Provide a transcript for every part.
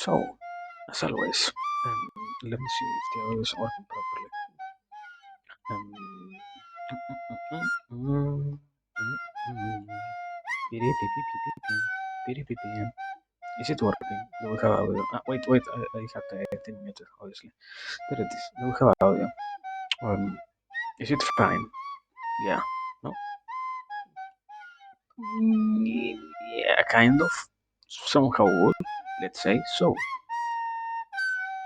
So, as always, let me see if the audio is working properly. Is it working? Do we have audio? Wait, I have the muted, obviously. There it is. Do we have audio? Is it fine? Yeah. No? Yeah, kind of. Somehow good, let's say. So,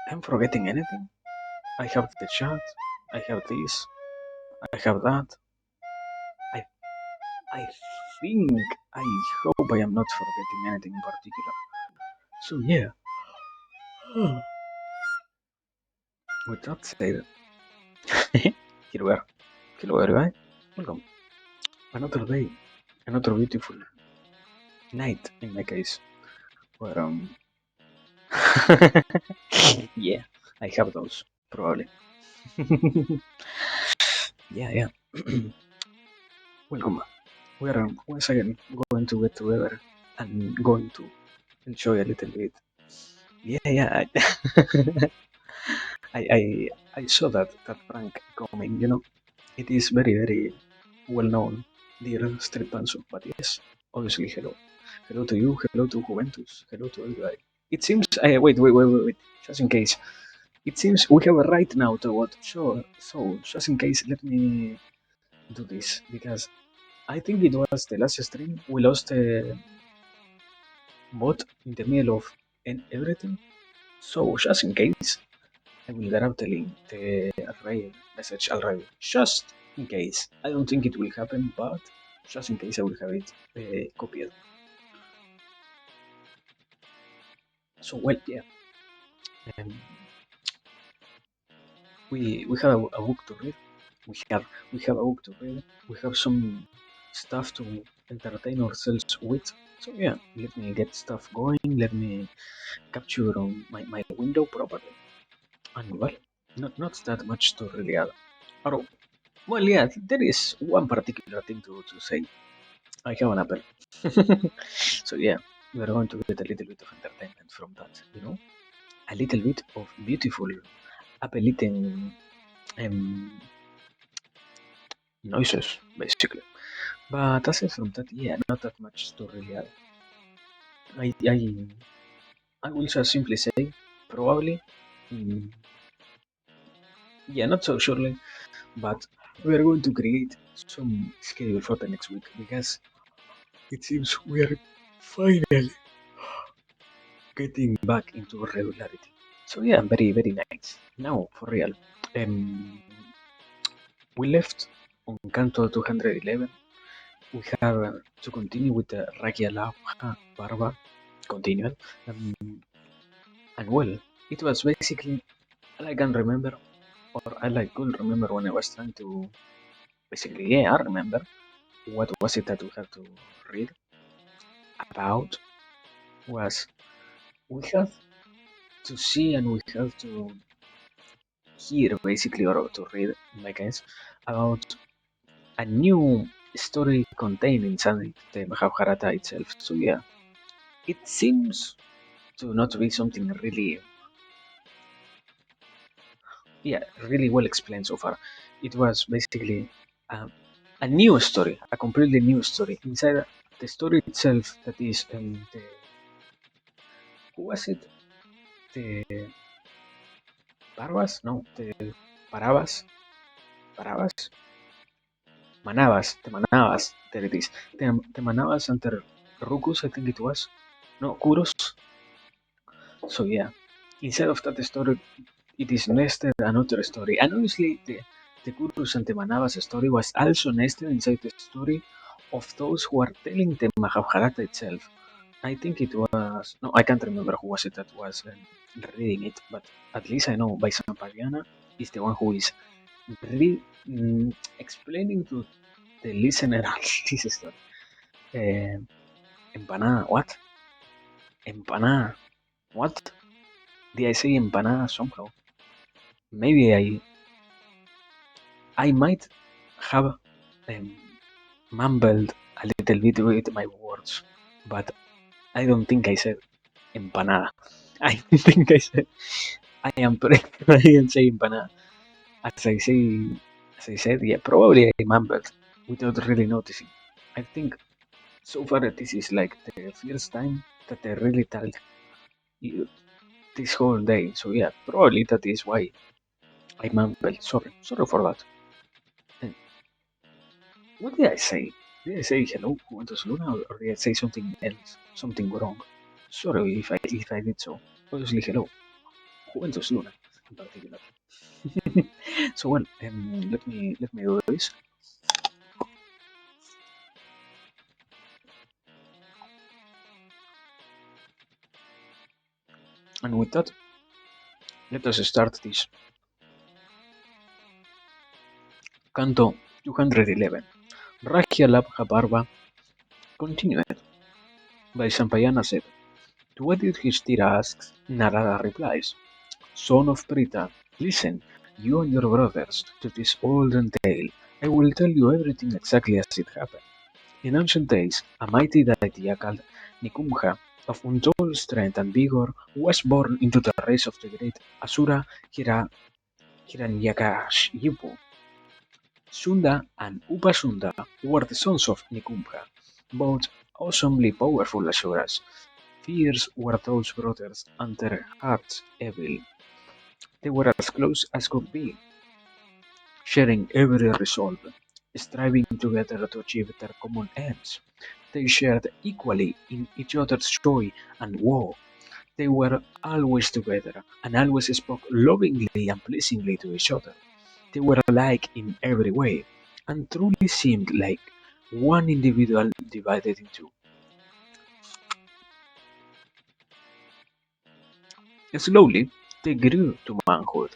I'm forgetting anything? I have the chat, I have this, I have that. I I think, I hope I am not forgetting anything in particular. So yeah, with that said, here we are. Hello everyone, welcome. Another day, another beautiful night in my case. Where yeah, I have those probably. Yeah. Welcome. We are once again going to get together and going to enjoy a little bit. Yeah. I saw that prank coming. It is very well known, dear Street Panzo. But yes, obviously, hello to you, hello to Juventus, hello to everybody. It seems. Wait. Just in case, it seems we have a right now to what. Sure. So just in case, let me do this because I think it was the last stream we lost a bot in the middle of everything. So just in case, I will grab the array message already, just in case. I don't think it will happen, but just in case I will have it copied. So well, yeah. Um, we have a book to read. We have a book to read. We have some stuff to entertain ourselves with. So yeah, let me get stuff going. Let me capture on my window properly. And well, not that much to really add. Or, well, yeah, there is one particular thing to say. I have an apple. So yeah, we are going to get a little bit of entertainment from that. A little bit of beautiful apple eating noises, basically. But aside from that, yeah, not that much to really add. I, I, I will just simply say, probably, mm, yeah, not so surely, but we are going to create some schedule for the next week because it seems we are finally getting back into regularity. So yeah, very nice. Now for real. Um, we left on Canto 211. We have to continue with the Ragia Lauja Barba continual. Um, and well, it was basically all I can remember, or all I could remember when I was trying to basically, yeah, I remember what was it that we had to read about was we have to see and we have to hear basically or to read in my case about a new story contained inside the Mahabharata itself. So yeah, it seems to not be something really well explained so far. It was basically a new story, a completely new story inside the story itself. That is the who was it? The Barbas? No, the Barabas. Barabas. Manabas. There it is. The Manabas under Rukus, I think it was. No, Kuros. So yeah, instead of that story, it is nested another story. And honestly, the Kurus and the Manabas story was also nested inside the story of those who are telling the Mahabharata itself. I think it was no, I can't remember who was it that was reading it, but at least I know Baisampaliana is the one who is explaining to the listener this story. Uh, empanada, what? Empanada, what? Did I say empanada somehow? Maybe I might have um, mumbled a little bit with my words, but I don't think I said empanada. I think I said I am correct. I didn't say empanada. As I say, as I said, yeah, probably I mumbled without really noticing. I think so far this is like the first time that I really tell you this whole day. So yeah, probably that is why I mumbled. Sorry for that. And what did I say? Did I say hello, Juventus Luna, or did I say something else, something wrong? Sorry if I did so. Obviously, hello, Juventus Luna, in particular. So well, let me do this, and with that, let us start this Canto 211. Rakia Labha Barba continued. By Sampayana said, to what Yudhishthira asks, Narada replies, Son of Prita, listen, you and your brothers, to this olden tale. I will tell you everything exactly as it happened. In ancient days, a mighty deity called Nikumha, of untold strength and vigor, was born into the race of the great Asura Hiranyakashipu. Sunda and Upasunda were the sons of Nikumha, both awesomely powerful Asuras. Fierce were those brothers and their hearts evil. They were as close as could be, sharing every resolve, striving together to achieve their common ends. They shared equally in each other's joy and woe. They were always together and always spoke lovingly and pleasingly to each other. They were alike in every way and truly seemed like one individual divided in two. Slowly, they grew to manhood,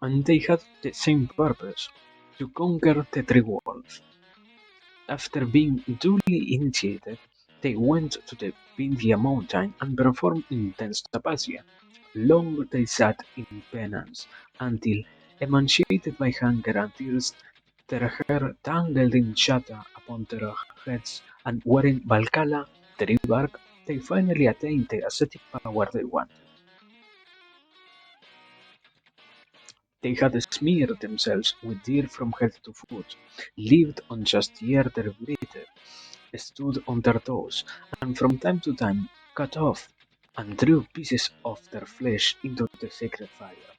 and they had the same purpose to conquer the three worlds. After being duly initiated, they went to the Vindhya mountain and performed intense tapasya. Long they sat in penance, until, emaciated by hunger and thirst, their hair tangled in shata upon their heads, and wearing Valkala, tree bark, they finally attained the ascetic power they wanted. They had smeared themselves with dirt from head to foot, lived on just air they breathed, stood on their toes, and from time to time cut off and threw pieces of their flesh into the sacred fire.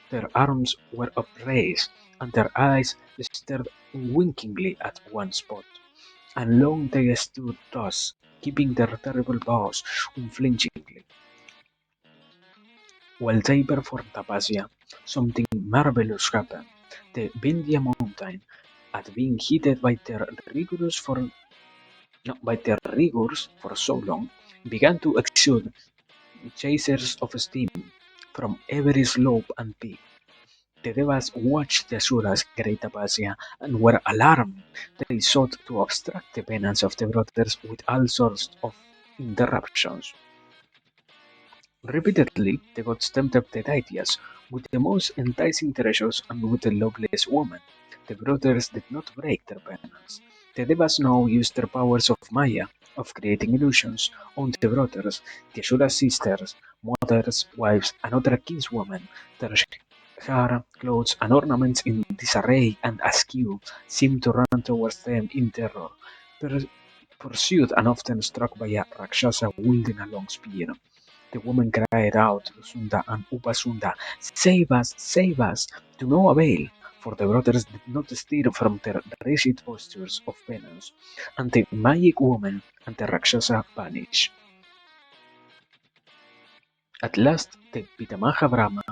Their arms were upraised, and their eyes stared unwinkingly at one spot. And long they stood thus, keeping their terrible bows unflinchingly. While they performed tapasya, something marvelous happened. The Vindhya mountain, at being heated by their rigors for so long, began to exude chasers of steam from every slope and peak. The Devas watched the Asuras' great tapasya and were alarmed. They sought to obstruct the penance of the brothers with all sorts of interruptions. Repeatedly, the gods tempted the deities with the most enticing treasures and with the loveliest woman. The brothers did not break their penance. The Devas now used their powers of Maya, of creating illusions, on the brothers, the Asura sisters, mothers, wives, and other kinswomen. Their hair, clothes, and ornaments in disarray and askew seemed to run towards them in terror, pursued and often struck by a Rakshasa wielding a long spear. The woman cried out to Sunda and Upasunda, save us, to no avail, for the brothers did not stir from their rigid postures of penance, and the magic woman and the Rakshasa vanished. At last the Pitamaha Brahma,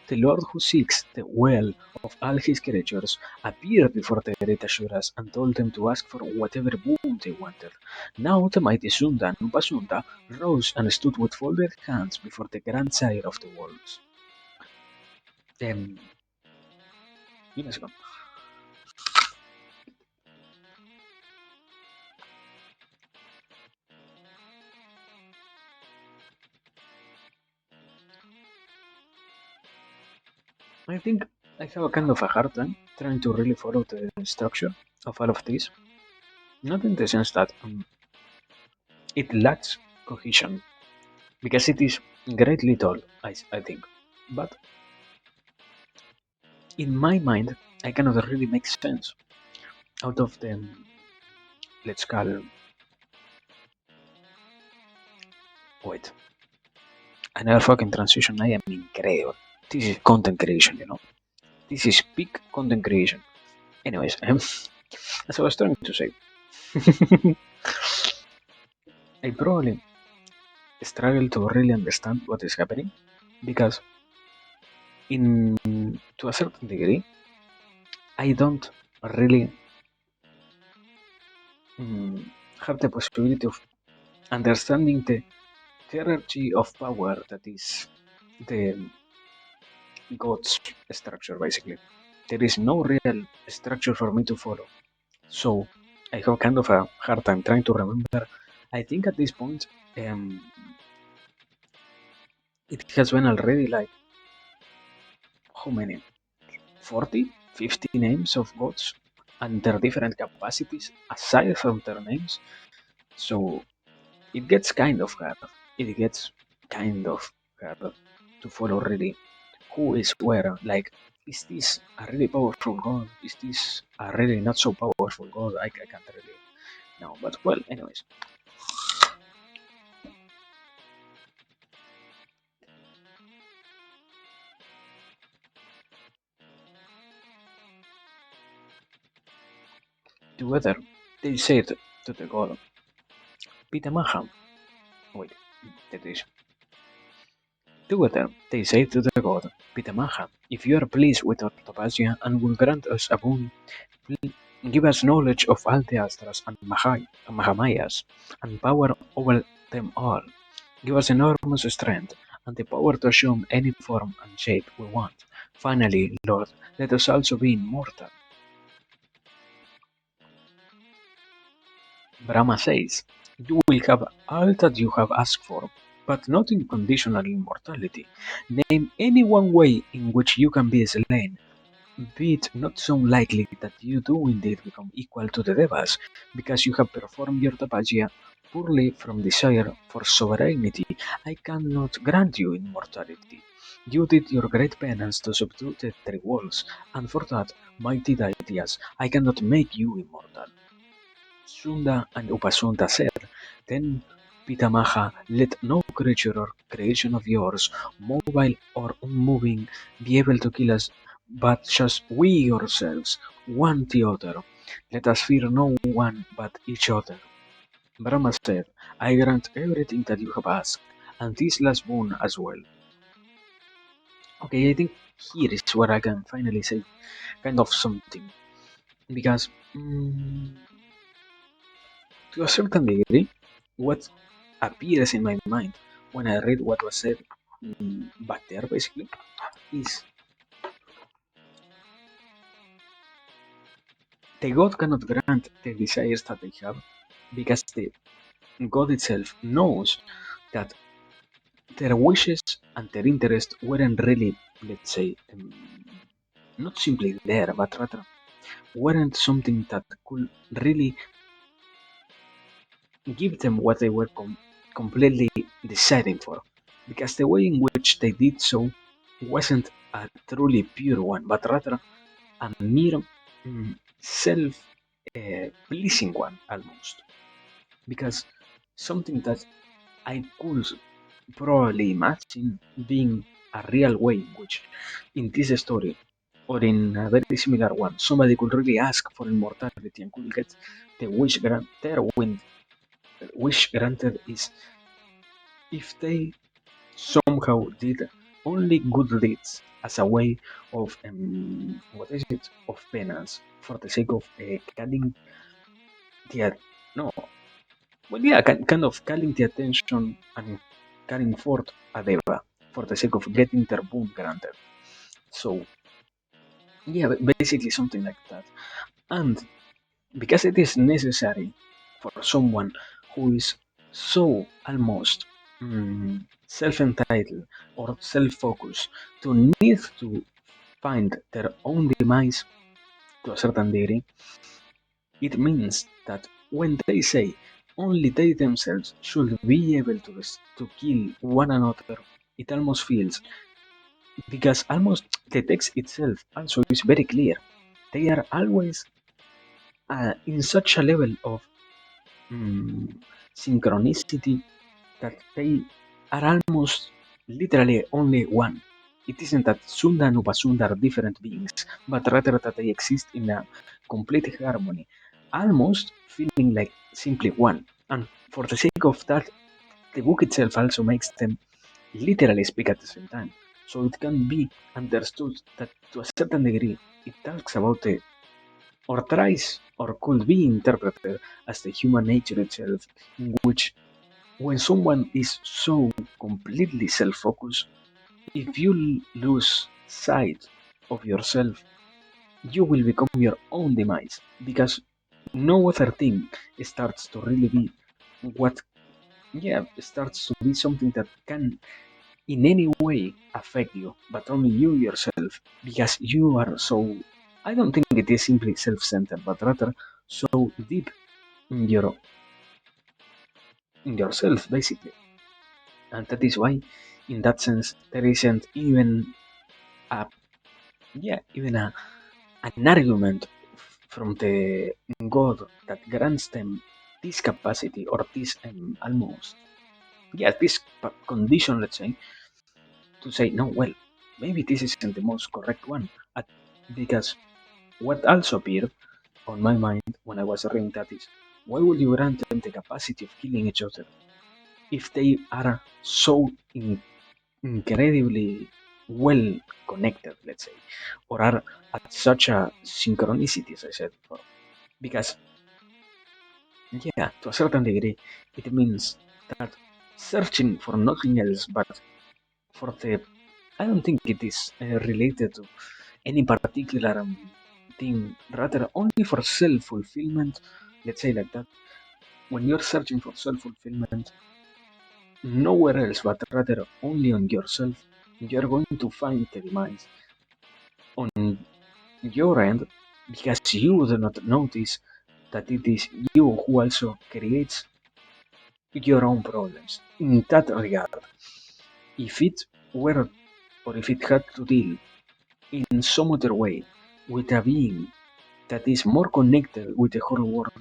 the Lord who seeks the well of all his creatures, appeared before the great Asuras and told them to ask for whatever boon they wanted. Now the mighty Sunda and Upasunda rose and stood with folded hands before the grand sire of the worlds. Um, give me a second. I think I have a kind of a hard time trying to really follow the structure of all of this. Not in the sense that it lacks cohesion, because it is. greatly told, I think. But in my mind, I cannot really make sense out of the, let's call, wait, another fucking transition. I am incredible. This is content creation, you know. This is peak content creation. Anyways, as I was trying to say, I probably struggle to really understand what is happening because, in to a certain degree, I don't really mm, have the possibility of understanding the hierarchy of power that is the God's structure, basically. There is no real structure for me to follow. So I have kind of a hard time trying to remember. I think at this point, um, it has been already like, how many? 40, 50 names of gods and their different capacities aside from their names. So it gets kind of hard. It gets kind of hard to follow really who is where. Like, is this a really powerful god? Is this a really not so powerful god? I can't really know. But well, anyways, together they said to the god Pitamaha. Wait, that is. Together they said to the god Pitamaha, if you are pleased with our tapasya and will grant us a boon, give us knowledge of all the Astras and Mahamayas, and power over them all. Give us enormous strength and the power to assume any form and shape we want. Finally, Lord, let us also be immortal. Brahma says, you will have all that you have asked for, but not unconditional immortality. Name any one way in which you can be slain, be it not so likely that you do indeed become equal to the Devas, because you have performed your tapasya purely from desire for sovereignty. I cannot grant you immortality. You did your great penance to subdue the three worlds, and for that, mighty deities, I cannot make you immortal. Sunda and Upasunda said, then Pitamaha, let no creature or creation of yours, mobile or unmoving, be able to kill us, but just we ourselves, one the other. Let us fear no one but each other. Brahma said, I grant everything that you have asked, and this last boon as well. Okay, I think here is where I can finally say kind of something. Because to a certain degree, what appears in my mind when I read what was said back there basically is the god cannot grant the desires that they have because the god itself knows that their wishes and their interests weren't really, let's say, not simply there, but rather weren't something that could really give them what they were completely deciding for, because the way in which they did so wasn't a truly pure one, but rather a mere self pleasing one almost. Because something that I could probably imagine being a real way in which, in this story, or in a very similar one, somebody could really ask for immortality and could get the wish granted when wish granted is if they somehow did only good deeds as a way of what is it, of penance for the sake of calling the no, well, yeah, kind of calling the attention and carrying forth a deva for the sake of getting their boon granted. So yeah, basically something like that. And because it is necessary for someone who is so almost self-entitled or self-focused to need to find their own demise to a certain degree, it means that when they say only they themselves should be able to kill one another it almost feels, because almost the text itself also is very clear. They are always in such a level of mm, synchronicity that they are almost literally only one. It isn't that Sunda and Upasunda are different beings, but rather that they exist in a complete harmony, almost feeling like simply one. And for the sake of that, the book itself also makes them literally speak at the same time. So it can be understood that to a certain degree it talks about the, or tries, or could be interpreted as the human nature itself, in which when someone is so completely self focused, if you lose sight of yourself, you will become your own demise, because no other thing starts to really be what, yeah, starts to be something that can in any way affect you, but only you yourself, because you are so. I don't think it is simply self centered, but rather so deep in yourself, basically. And that is why, in that sense, there isn't even a, yeah, even an argument from the God that grants them this capacity, or this almost, yeah, this condition, let's say, to say no. Well, maybe this isn't the most correct one, because what also appeared on my mind when I was reading that is, why would you grant them the capacity of killing each other if they are so incredibly well connected, let's say, or are at such a synchronicity, as I said before? Because, yeah, to a certain degree, it means that searching for nothing else but for the. I don't think it is related to any particular thing, rather, only for self fulfillment, let's say like that. When you're searching for self fulfillment, nowhere else but rather only on yourself, you're going to find the demise on your end, because you do not notice that it is you who also creates your own problems. In that regard, if it were, or if it had to deal in some other way with a being that is more connected with the whole world,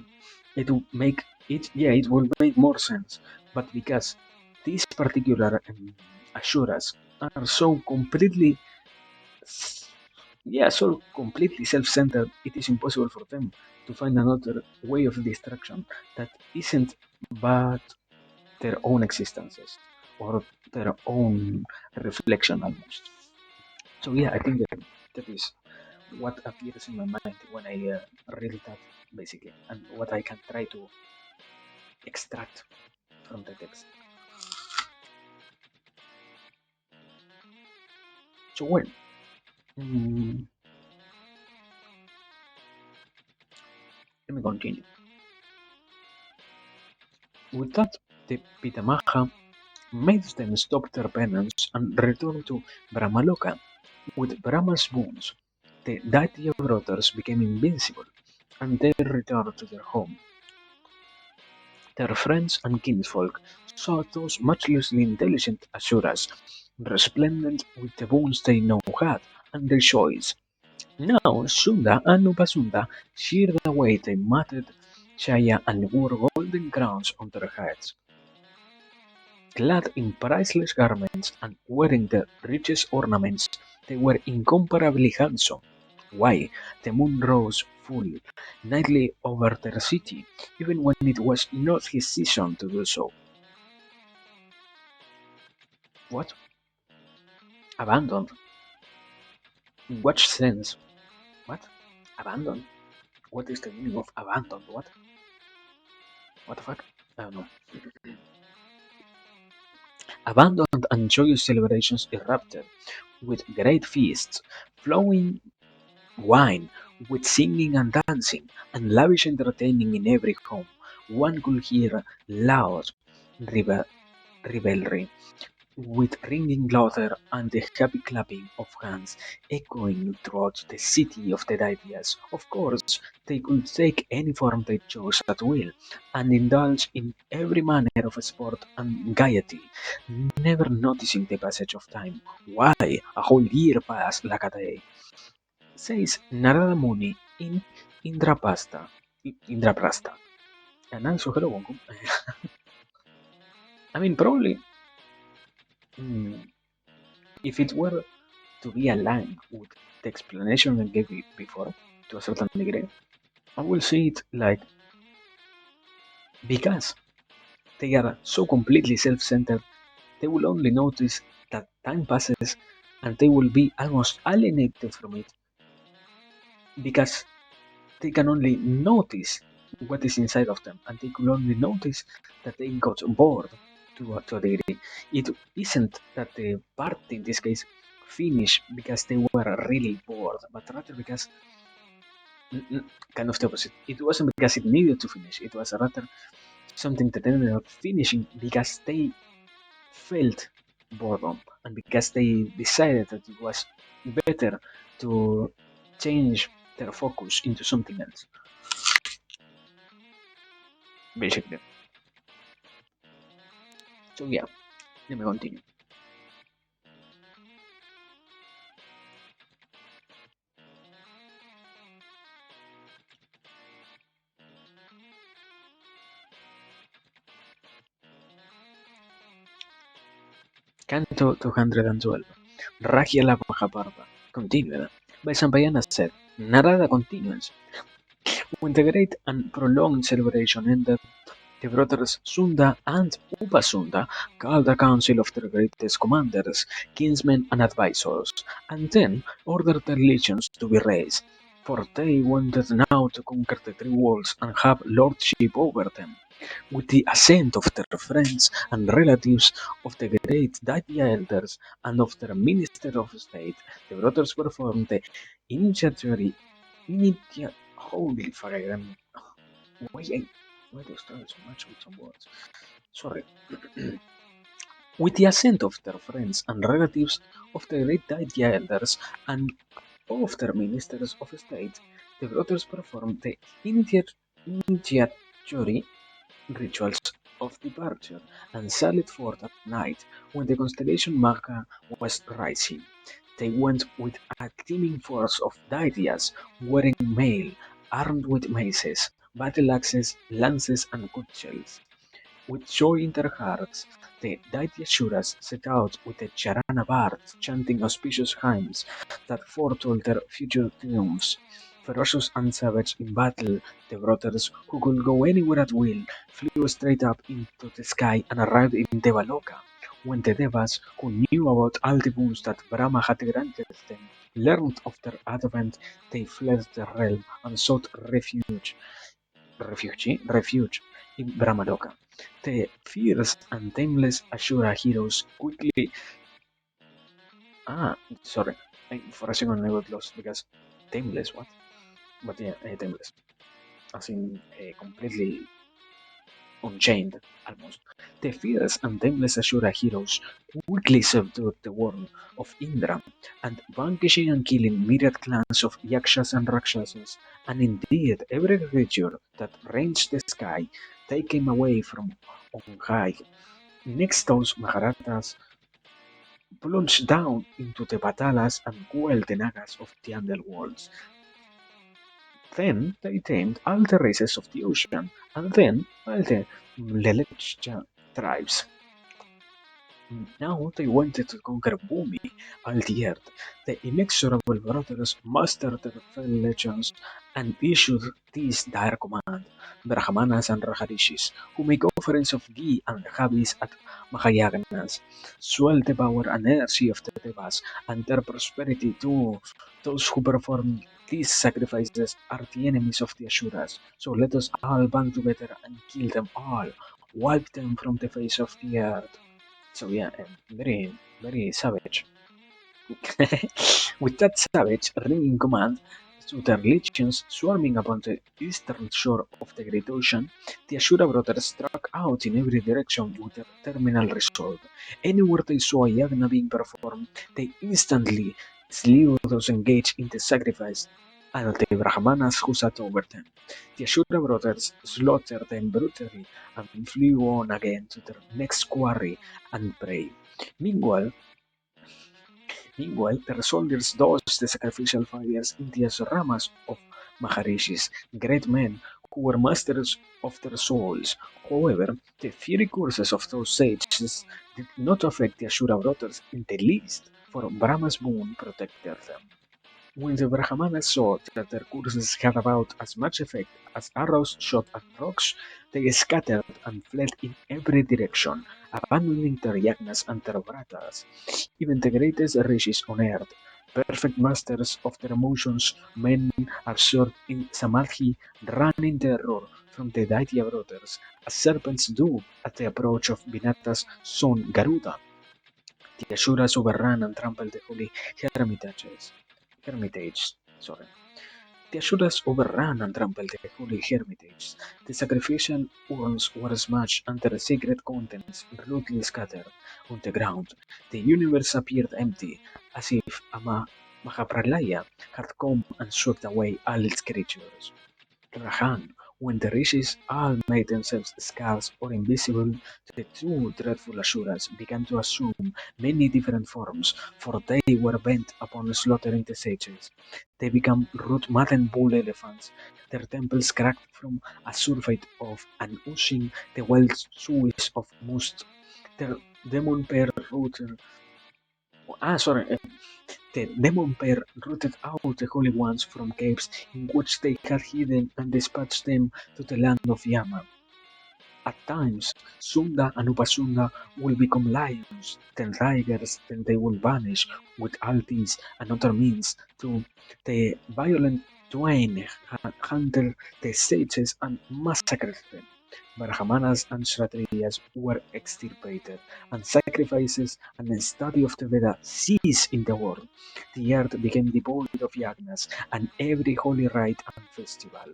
it would make it, yeah, it will make more sense. But because these particular Ashuras are so completely, yeah, so completely self-centered, it is impossible for them to find another way of destruction that isn't but their own existences, or their own reflection almost. So yeah, I think that is what appears in my mind when I read that, basically, and what I can try to extract from the text. So well, mm, let me continue. With that, the Pitamaha made them stop their penance and return to Brahmaloka. With Brahma's wounds, the Daitya brothers became invincible, and they returned to their home. Their friends and kinsfolk saw those much less intelligent Asuras, resplendent with the wounds they now had, and rejoiced. Now Sunda and Upasunda sheared away their matted chaya and wore golden crowns on their heads. Clad in priceless garments and wearing the richest ornaments, they were incomparably handsome. Why, the moon rose full nightly over their city, even when it was not his season to do so. What? Abandoned? In what sense? What? Abandoned? What is the meaning of abandoned? What? What the fuck? I don't know. Abundant and joyous celebrations erupted, with great feasts, flowing wine, with singing and dancing, and lavish entertaining in every home. One could hear loud revelry with ringing laughter and the happy clapping of hands echoing throughout the city of their ideas. Of course, they could take any form they chose at will, and indulge in every manner of sport and gaiety, never noticing the passage of time. Why, a whole year passed like a day, says Narada Muni in Indrapasta. Indraprasta. And also, hello, welcome. I mean, probably, mm, if it were to be aligned with the explanation I gave you before, to a certain degree, I will see it like because they are so completely self centered, they will only notice that time passes and they will be almost alienated from it because they can only notice what is inside of them and they could only notice that they got bored to a degree. It isn't that the party in this case finished because they were really bored, but rather because kind of the opposite. It wasn't because it needed to finish. It was rather something that ended up finishing because they felt boredom and because they decided that it was better to change their focus into something else. Basically. So yeah, let me continue. Canto 212. Ragia la Mahabharata. Continued. By Sampayana said, Narada continues. When the great and prolonged celebration ended, the brothers Sunda and Upasunda called a council of their greatest commanders, kinsmen, and advisors, and then ordered their legions to be raised, for they wanted now to conquer the three worlds and have lordship over them. With the assent of their friends and relatives, of the great Daitya elders, and of their minister of state, the brothers performed the initiatory. Holy fuck, why why do I struggle so much with some words? Sorry. With the assent of their friends and relatives, of the great Daitya elders, and of their ministers of state, the brothers performed the initiatory rituals of departure and sallied forth at night when the constellation Maga was rising. They went with a teeming force of Daityas, wearing mail, armed with maces, battle axes, lances, and cudgels. With joy in their hearts, the Daityasuras set out with the Charana bards, chanting auspicious hymns that foretold their future triumphs. Ferocious and savage in battle, the brothers, who could go anywhere at will, flew straight up into the sky and arrived in Devaloka. When the Devas, who knew about all the boons that Brahma had granted them, learned of their advent, they fled the realm and sought refuge in Brahmaloka. The fierce and tameless Ashura heroes quickly. Ah, sorry. For a second I got lost because tameless, what? But yeah, tameless. As in completely unchained, almost. The fierce and tameless Ashura heroes quickly subdued the world of Indra and vanquishing and killing myriad clans of Yakshas and Rakshasas, and indeed every creature that ranged the sky, they came away from on high. Next, those Maharatas plunged down into the Patalas and quelled the Nagas of the underworlds. Then they tamed all the races of the ocean, and then all the Mlelechja tribes. Now they wanted to conquer Bhumi, all the earth. The inexorable brothers mastered their fell legends and issued this dire command: Brahmanas and Rajarishis, who make offerings of ghee and habis at Mahayagnas, swell the power and energy of the Devas and their prosperity too. Those who perform these sacrifices are the enemies of the Asuras, so let us all band together and kill them all, wipe them from the face of the earth. So yeah, very savage. With that savage ringing command, to their legions swarming upon the eastern shore of the great ocean, the Ashura brothers struck out in every direction with their terminal resolve. Anywhere they saw a yagna being performed, they instantly slew those engaged in the sacrifice and the Brahmanas who sat over them. The Ashura brothers slaughtered them brutally and flew on again to their next quarry and prey. Meanwhile, Meanwhile, their soldiers dosed the sacrificial fires in the asramas of Maharishis, great men who were masters of their souls. However, the fiery curses of those sages did not affect the Ashura brothers in the least, for Brahma's boon protected them. When the Brahmanas saw that their curses had about as much effect as arrows shot at rocks, they scattered and fled in every direction, abandoning their yagnas and their vratas. Even the greatest rishis on earth, perfect masters of their emotions, men absorbed in samadhi, ran in terror from the Daitya brothers, as serpents do at the approach of Vinata's son Garuda. The Asuras overran and trampled the holy hermitage. Sorry. The Asuras overran and trampled the holy hermitage. The sacrificial urns were smashed and their sacred contents rudely scattered on the ground. The universe appeared empty, as if a Mahapralaya had come and swept away all its creatures. Rahan, when the rishis all made themselves scarce or invisible, the two dreadful Asuras began to assume many different forms, for they were bent upon slaughtering the sages. They became root-maddened bull elephants, their temples cracked from a surfeit of and oozing the wild sewage of must. Their demon pair rooted sorry, the demon pair rooted out the holy ones from caves in which they had hidden and dispatched them to the land of Yama. At times, Sunda and Upasunda will become lions, then tigers, then they will vanish with all these and other means to the violent twain hunted the sages and massacred them. Brahmanas and Kshatriyas were extirpated, and sacrifices and the study of the Veda ceased in the world. The earth became devoid of yagnas and every holy rite and festival.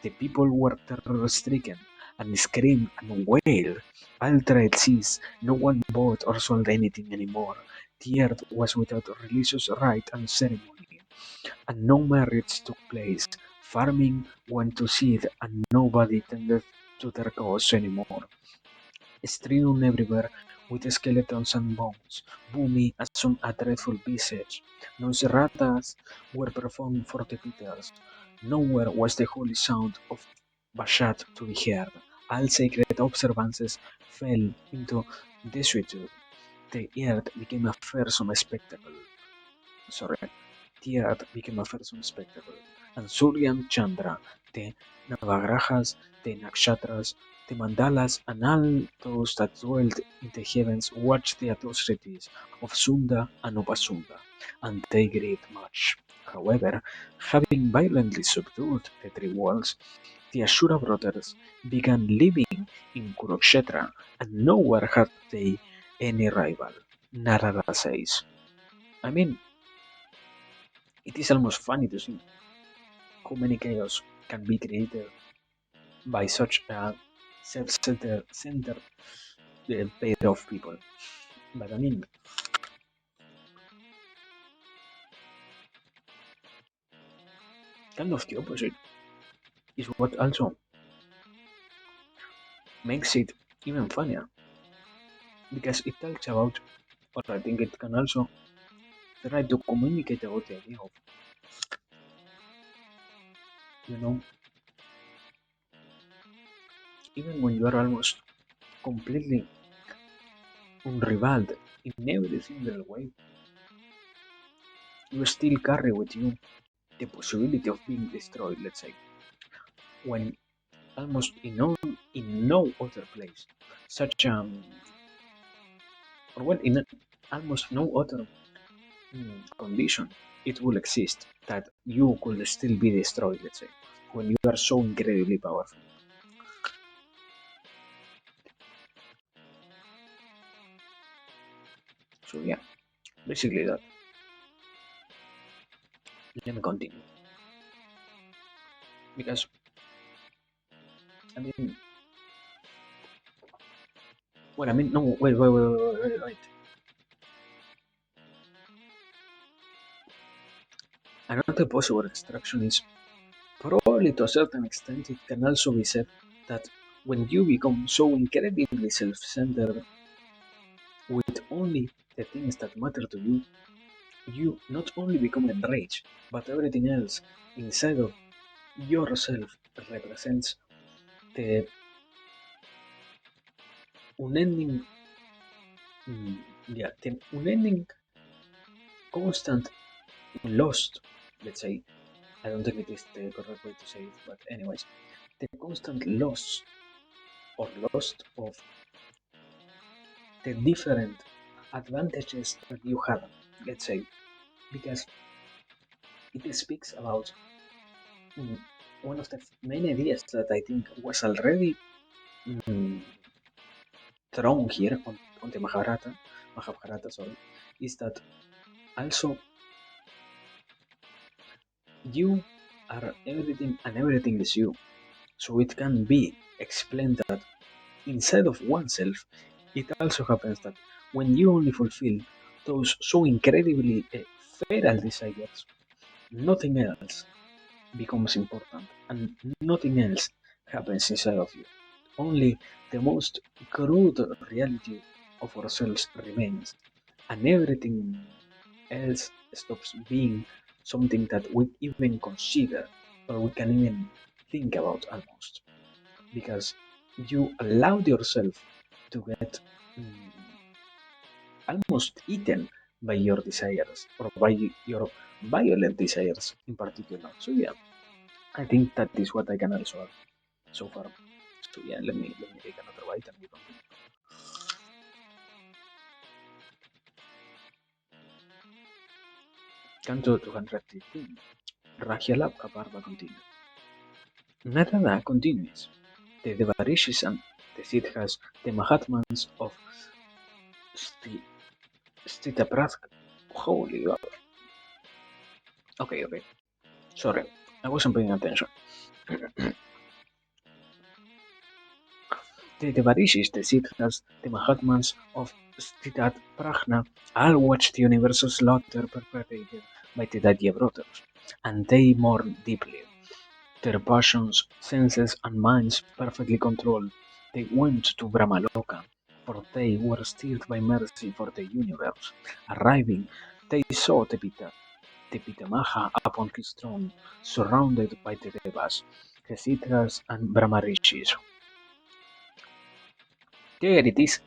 The people were terror-stricken and screamed and wailed. All trade ceased. No one bought or sold anything anymore. The earth was without religious rite and ceremony, and no marriage took place. Farming went to seed, and nobody tended to their gods anymore. Strewn everywhere with skeletons and bones, Bhumi assumed a dreadful visage. No serratas were performed for the beaters. Nowhere was the holy sound of Bashat to be heard. All sacred observances fell into desuetude. The earth became a fearsome spectacle. Sorry, the earth became a fearsome spectacle, and Surya and Chandra, the Navagrahas, the Nakshatras, the Mandalas, and all those that dwelled in the heavens watched the atrocities of Sunda and Upasunda, and they grieved much. However, having violently subdued the three worlds, the Ashura brothers began living in Kurukshetra, and nowhere had they any rival. Narada says. I mean, it is almost funny to see how many chaos can be created by such a self-centered pair of people. But I mean, kind of the opposite is what also makes it even funnier because it talks about, or I think it can also try to communicate about the idea of, you know, even when you are almost completely unrivaled in every single way, you still carry with you the possibility of being destroyed, let's say, when almost in no other place such or well in almost no other condition it will exist that you could still be destroyed, let's say, when you are so incredibly powerful. So yeah, basically that. Let me continue. Because, I mean, well, I mean, no, wait. Another possible extraction is probably to a certain extent it can also be said that when you become so incredibly self-centered with only the things that matter to you, you not only become enraged, but everything else inside of yourself represents the unending, the unending, constant lost. Let's say I don't think it is the correct way to say it, but anyways, the constant loss or lost of the different advantages that you have. Let's say because it speaks about mm, one of the main ideas that I think was already mm, thrown here on the Mahabharata, sorry, is that also you are everything and everything is you. So it can be explained that inside of oneself, it also happens that when you only fulfill those so incredibly feral desires, nothing else becomes important and nothing else happens inside of you. Only the most crude reality of ourselves remains, and everything else stops being something that we even consider or we can even think about almost. Because you allowed yourself to get mm, almost eaten by your desires or by your violent desires in particular. So yeah, I think that is what I can also add so far. So yeah, let me take another bite and we continue. Canto 215. Rahyalabha Parva continued. Narada continues. The Devarishis and the Siddhas, the Mahatmans of Sti Stitaprask. Holy God. Okay. Sorry, I wasn't paying attention. The Devarishis, the Siddhas, the Mahatmans of Stitat Prajna all watched the universal slaughter perpetrated by the Dadyavrotas, and they mourned deeply. Their passions, senses, and minds perfectly controlled, they went to Brahmaloka, for they were stirred by mercy for the universe. Arriving, they saw the Pitamaha upon his throne, surrounded by the Devas, the Siddhas, and Brahmarishis. There it is.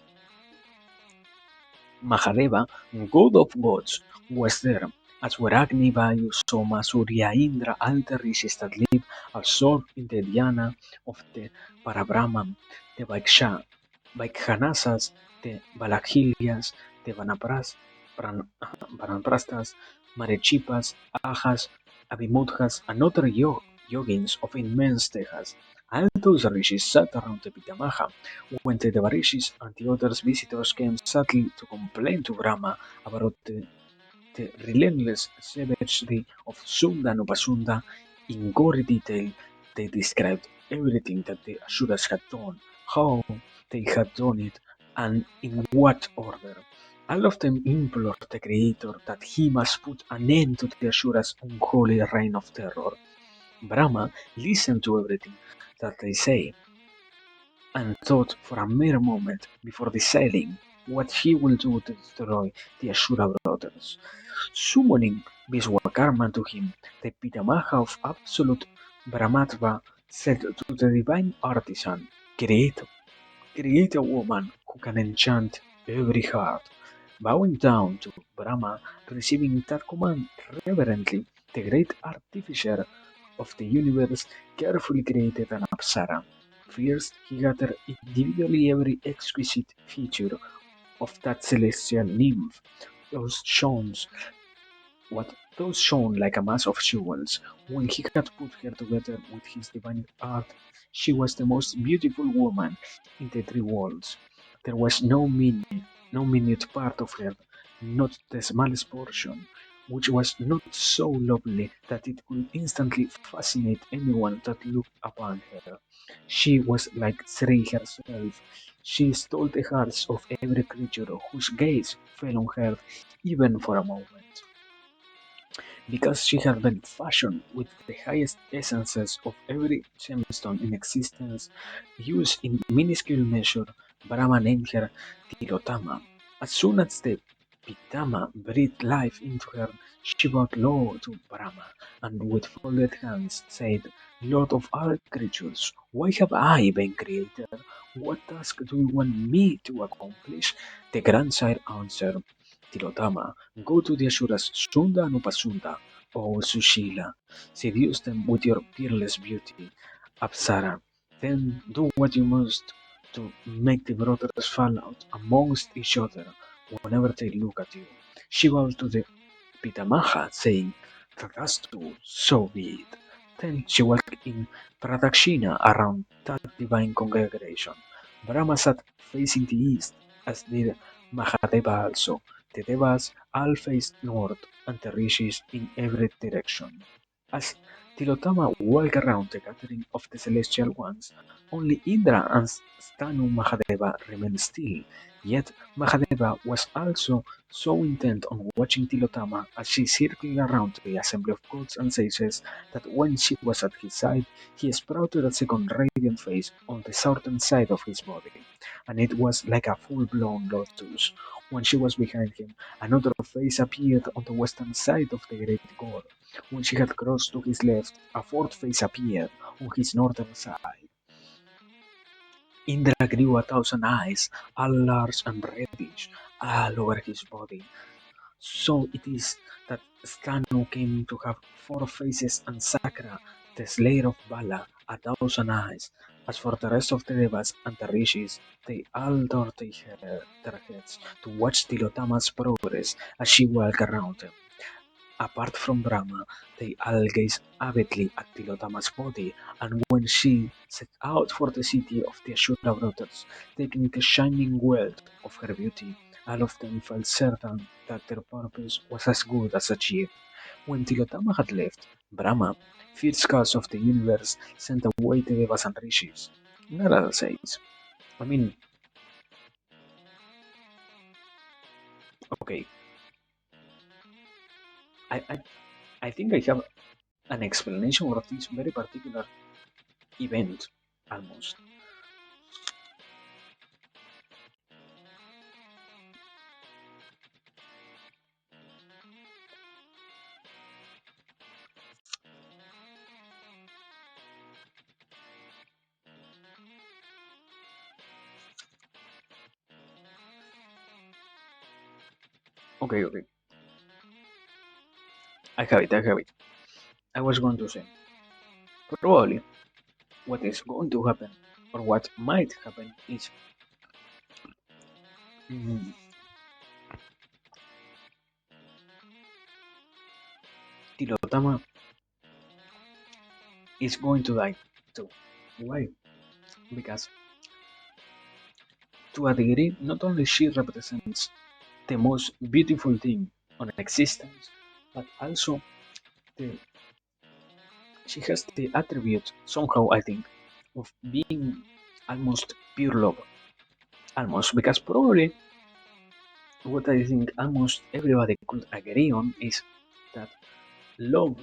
Mahadeva, god of gods, was there, as were Agni, Vayu, Soma, Surya, Indra, all the rishis that live absorbed in the dhyana of the Parabrahman, the Vaikhanasas, the Valakhilias, the Vanaprasthas, Marechipas, Ahas, Abhimudhas, and other yogins of immense tehas. All those rishis sat around the Pitamaha when the Devarishis and the other visitors came sadly to complain to Brahma about the relentless savagery of Sunda and Upasunda, in gory detail they described everything that the Asuras had done, how they had done it, and in what order. All of them implored the Creator that he must put an end to the Asuras' unholy reign of terror. Brahma listened to everything that they say, and thought for a mere moment before deciding what he will do to destroy the Ashura brothers. Summoning Vishwakarma to him, the Pitamaha of absolute Brahmatva said to the divine artisan, create a woman who can enchant every heart. Bowing down to Brahma, receiving that command reverently, the great artificer of the universe carefully created an apsara. First, he gathered individually every exquisite feature of that celestial nymph, those shone those shone like a mass of jewels. When he had put her together with his divine art, she was the most beautiful woman in the three worlds. There was no minute part of her, not the smallest portion, which was not so lovely that it could instantly fascinate anyone that looked upon her. She was like Sri herself. She stole the hearts of every creature whose gaze fell on her even for a moment. Because she had been fashioned with the highest essences of every gemstone in existence, used in minuscule measure, Brahma named her Tirotama. As soon as the Pitama breathed life into her, she bowed low to Brahma, and with folded hands said, Lord of all creatures, why have I been created? What task do you want me to accomplish? The grandsire answered, Tirotama, go to the Asuras Sunda and Upasunda, O Sushila, seduce them with your peerless beauty. Apsara, then do what you must to make the brothers fall out amongst each other whenever they look at you. She bowed to the Pitamaha, saying, Tadastu, so be it. Then she walked in Pradakshina around that divine congregation. Brahma sat facing the east, as did Mahadeva also. The Devas all faced north, and the Rishis in every direction. As Tilotama walked around the gathering of the celestial ones, only Indra and Stanu Mahadeva remained still. Yet Mahadeva was also so intent on watching Tilotama as she circled around the assembly of gods and sages that when she was at his side, he sprouted a second radiant face on the southern side of his body, and it was like a full-blown lotus. When she was behind him, another face appeared on the western side of the great god. When she had crossed to his left, a fourth face appeared on his northern side. Indra grew 1,000 eyes, all large and reddish, all over his body. So it is that Stanu came to have 4 faces and Sakra, the slayer of Bala, 1,000 eyes. As for the rest of the Devas and the Rishis, they all turned their heads to watch Tilotama's progress as she walked around them. Apart from Brahma, they all gazed avidly at Tilotama's body, and when she set out for the city of the Ashura brothers, taking the shining wealth of her beauty, all of them felt certain that their purpose was as good as achieved. When Tilotama had left, Brahma, fierce cause of the universe, sent away the Devas and Rishis. Narada says, I mean, okay, I, I, I think I have an explanation for this very particular event, almost. Okay, okay. I have it. I was going to say, probably what is going to happen, or what might happen, is mm, Tirotama is going to die too. Why? Because to a degree, not only she represents the most beautiful thing on existence, but also the, she has the attribute, somehow I think, of being almost pure love. Almost, because probably what I think almost everybody could agree on is that love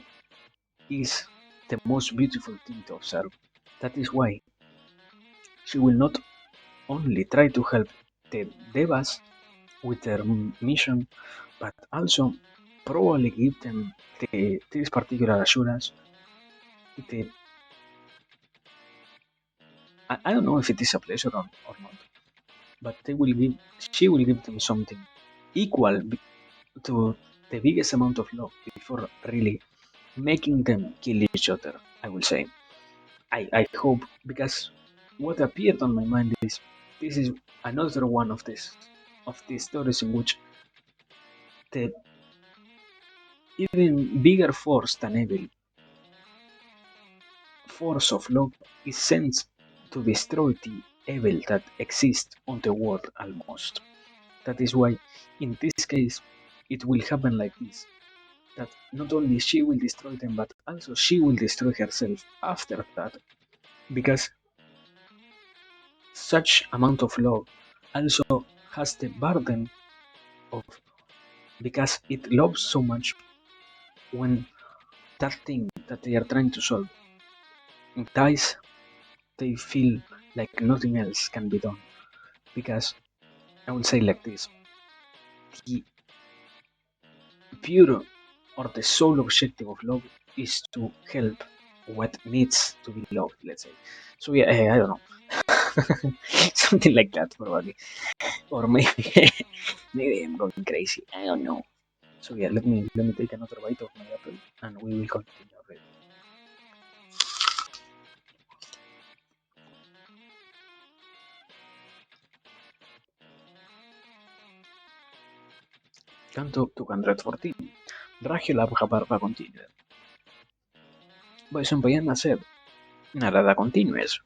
is the most beautiful thing to observe. That is why she will not only try to help the Devas with their mission, but also probably give them this particular assurance. The, I don't know if it is a pleasure or not, but she will give them something equal to the biggest amount of love before really making them kill each other, I will say. I hope, because what appeared on my mind is this is another one of these stories in which the even bigger force than evil, force of love, is sent to destroy the evil that exists on the world almost. That is why in this case it will happen like this. that not only she will destroy them, but also she will destroy herself after that, because such amount of love also has the burden of, because it loves so much, when that thing that they are trying to solve dies, they feel like nothing else can be done. Because I will say like this: the pure or the sole objective of love is to help what needs to be loved, let's say. So yeah, I don't know. Something like that probably. Or maybe maybe I'm going crazy. I don't know. So yeah, let me take another bite of my apple and we will continue reading. Canto 214. Rachel Mahabharata continued. Vaishampayan said, Narada continues.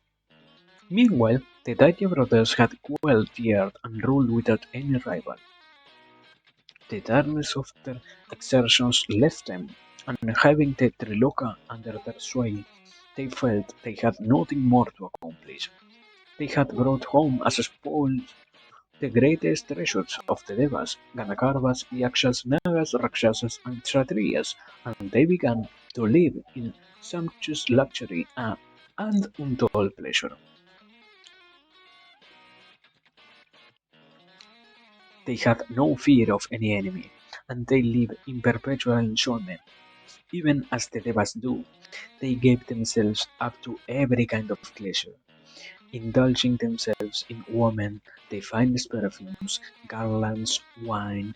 Meanwhile, the Daitya brothers had quelled the earth and ruled without any rival. The tiredness of their exertions left them, and having the Triloka under their sway, they felt they had nothing more to accomplish. They had brought home as spoils the greatest treasures of the Devas, Gandharvas, Yakshas, Nagas, Rakshasas, and Kshatriyas, and they began to live in sumptuous luxury and untold pleasure. They had no fear of any enemy, and they lived in perpetual enjoyment. Even as the Devas do, they gave themselves up to every kind of pleasure, indulging themselves in women, the finest perfumes, garlands, wine,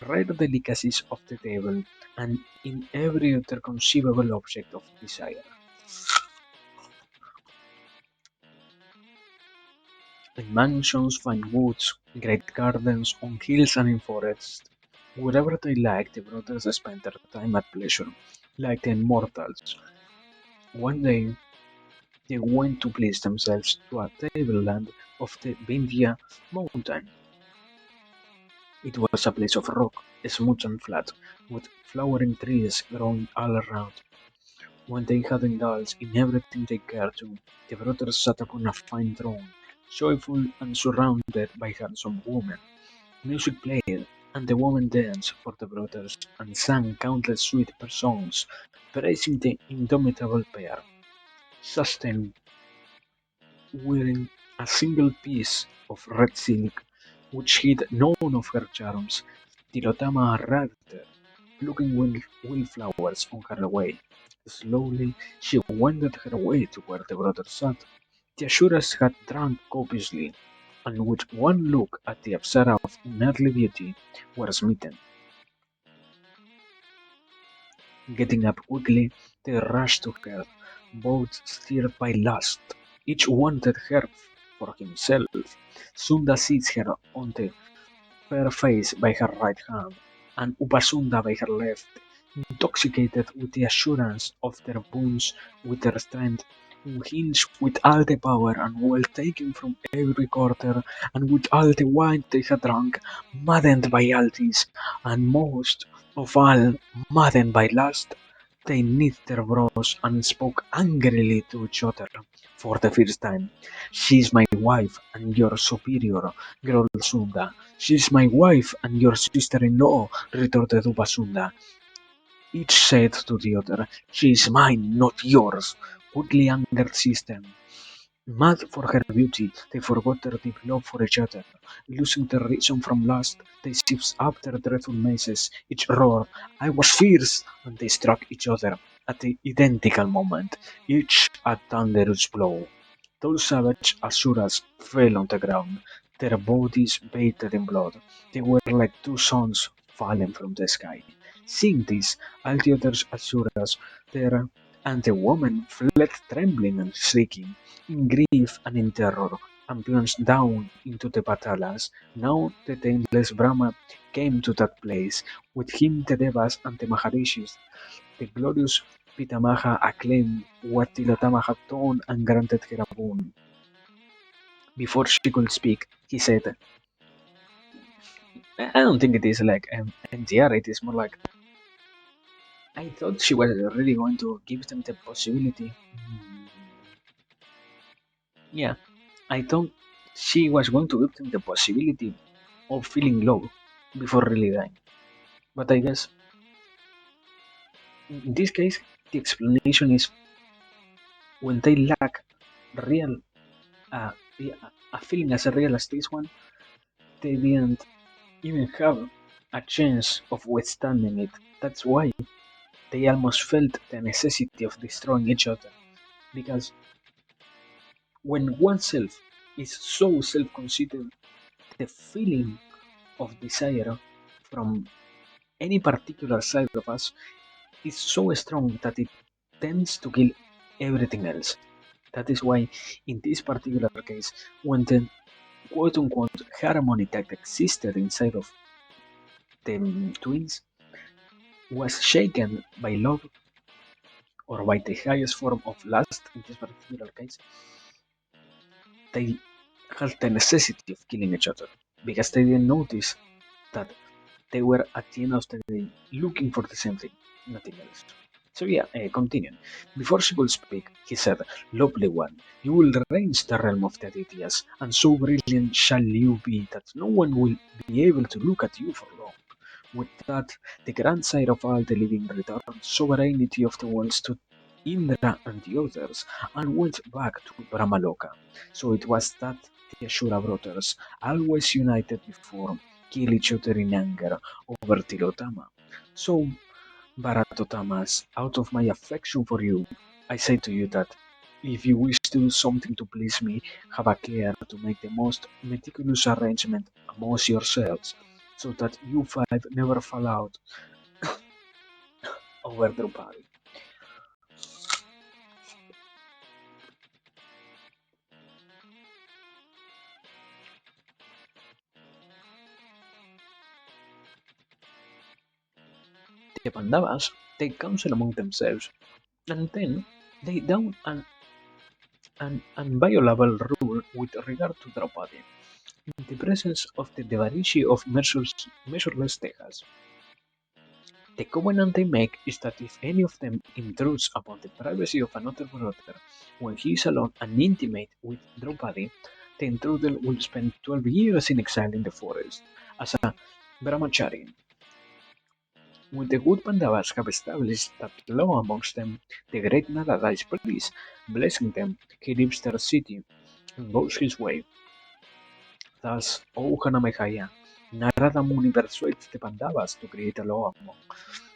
rare delicacies of the table, and in every other conceivable object of desire. In mansions, fine woods, great gardens, on hills and in forests, wherever they liked, the brothers spent their time at pleasure, like the immortals. One day, they went to place themselves to a tableland of the Vindhya mountain. It was a place of rock, smooth and flat, with flowering trees growing all around. When they had indulged in everything they cared to, the brothers sat upon a fine throne, joyful and surrounded by handsome women. Music played, and the women danced for the brothers and sang countless sweet songs, praising the indomitable pair. Sustained wearing a single piece of red silk which hid none of her charms, Tirotama arrived there, plucking wildflowers on her way. Slowly she wended her way to where the brothers sat. The Asuras had drunk copiously, and with one look at the Apsara of unearthly beauty were smitten. Getting up quickly, they rushed to her, both stirred by lust. Each wanted her for himself. Sunda seized her on the fair face by her right hand, and Upasunda by her left, intoxicated with the assurance of their boons, with their strength, unhinged with all the power and wealth taken from every quarter, and with all the wine they had drunk, maddened by all this, and most of all maddened by lust, they knit their brows and spoke angrily to each other for the first time. She is my wife and your superior, growled Sunda. She is my wife and your sister-in-law, retorted Upasunda. Each said to the other, She is mine, not yours. Quickly angered seized them. Mad for her beauty, they forgot their deep love for each other. Losing their reason from lust, they seized up their dreadful maces. Each roared, I was fierce, and they struck each other at the identical moment, each a thunderous blow. Those savage Asuras fell on the ground, their bodies bathed in blood. They were like two suns fallen from the sky. Seeing this, all the other Asuras there and the woman fled trembling and shrieking, in grief and in terror, and plunged down into the Patalas. Now the taintless Brahma came to that place, with him the Devas and the Maharishis. The glorious Pitamaha acclaimed what Tilotama had done and granted her a boon. Before she could speak, he said, I don't think it is like MTR, it is more like I thought she was really going to give them the possibility. Yeah, I thought she was going to give them the possibility of feeling love before really dying. But I guess in this case, the explanation is when they lack real, uh, a feeling as real as this one, they didn't even have a chance of withstanding it. That's why they almost felt the necessity of destroying each other. Because when oneself is so self conceited, the feeling of desire from any particular side of us is so strong that it tends to kill everything else. That is why, in this particular case, when the quote unquote harmony that existed inside of the twins was shaken by love or by the highest form of lust, in this particular case, they had the necessity of killing each other because they didn't notice that they were at the end of the day looking for the same thing, nothing else. So yeah, continuing. Before she could speak, he said, "Lovely one, you will range the realm of the Aditya's, and so brilliant shall you be that no one will be able to look at you for long." With that, the grand sire of all the living returned sovereignty of the worlds to Indra and the others, and went back to Brahmaloka. So it was that the Ashura brothers, always united before, kill each other in anger over Tilotama. So, Baratotamas, out of my affection for you, I say to you that if you wish to do something to please me, have a care to make the most meticulous arrangement amongst yourselves, so that you five never fall out over Drupal. The Pandavas take counsel among themselves, and then lay down an inviolable rule with regard to Draupadi. In the presence of the Devarishi of measureless Texas, the covenant they make is that if any of them intrudes upon the privacy of another brother when he is alone and intimate with Draupadi, the intruder will spend 12 years in exile in the forest as a brahmachari. When the good Pandavas have established that law amongst them, the great Narada is pleased, blessing them, he leaves their city and goes his way. Thus, O Hanamekaya, Narada Muni persuades the Pandavas to create a law among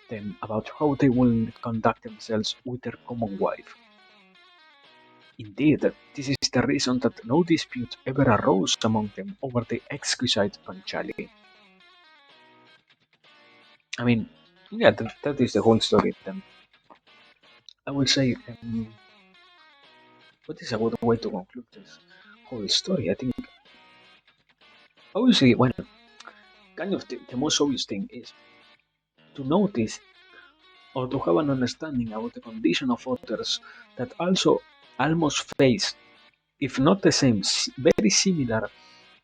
them about how they will conduct themselves with their common wife. Indeed, this is the reason that no dispute ever arose among them over the exquisite Panchali. I mean, yeah, that is the whole story. Then I would say, what is a good way to conclude this whole story? I think, obviously, well, kind of the most obvious thing is to notice or to have an understanding about the condition of others that also almost face, if not the same, very similar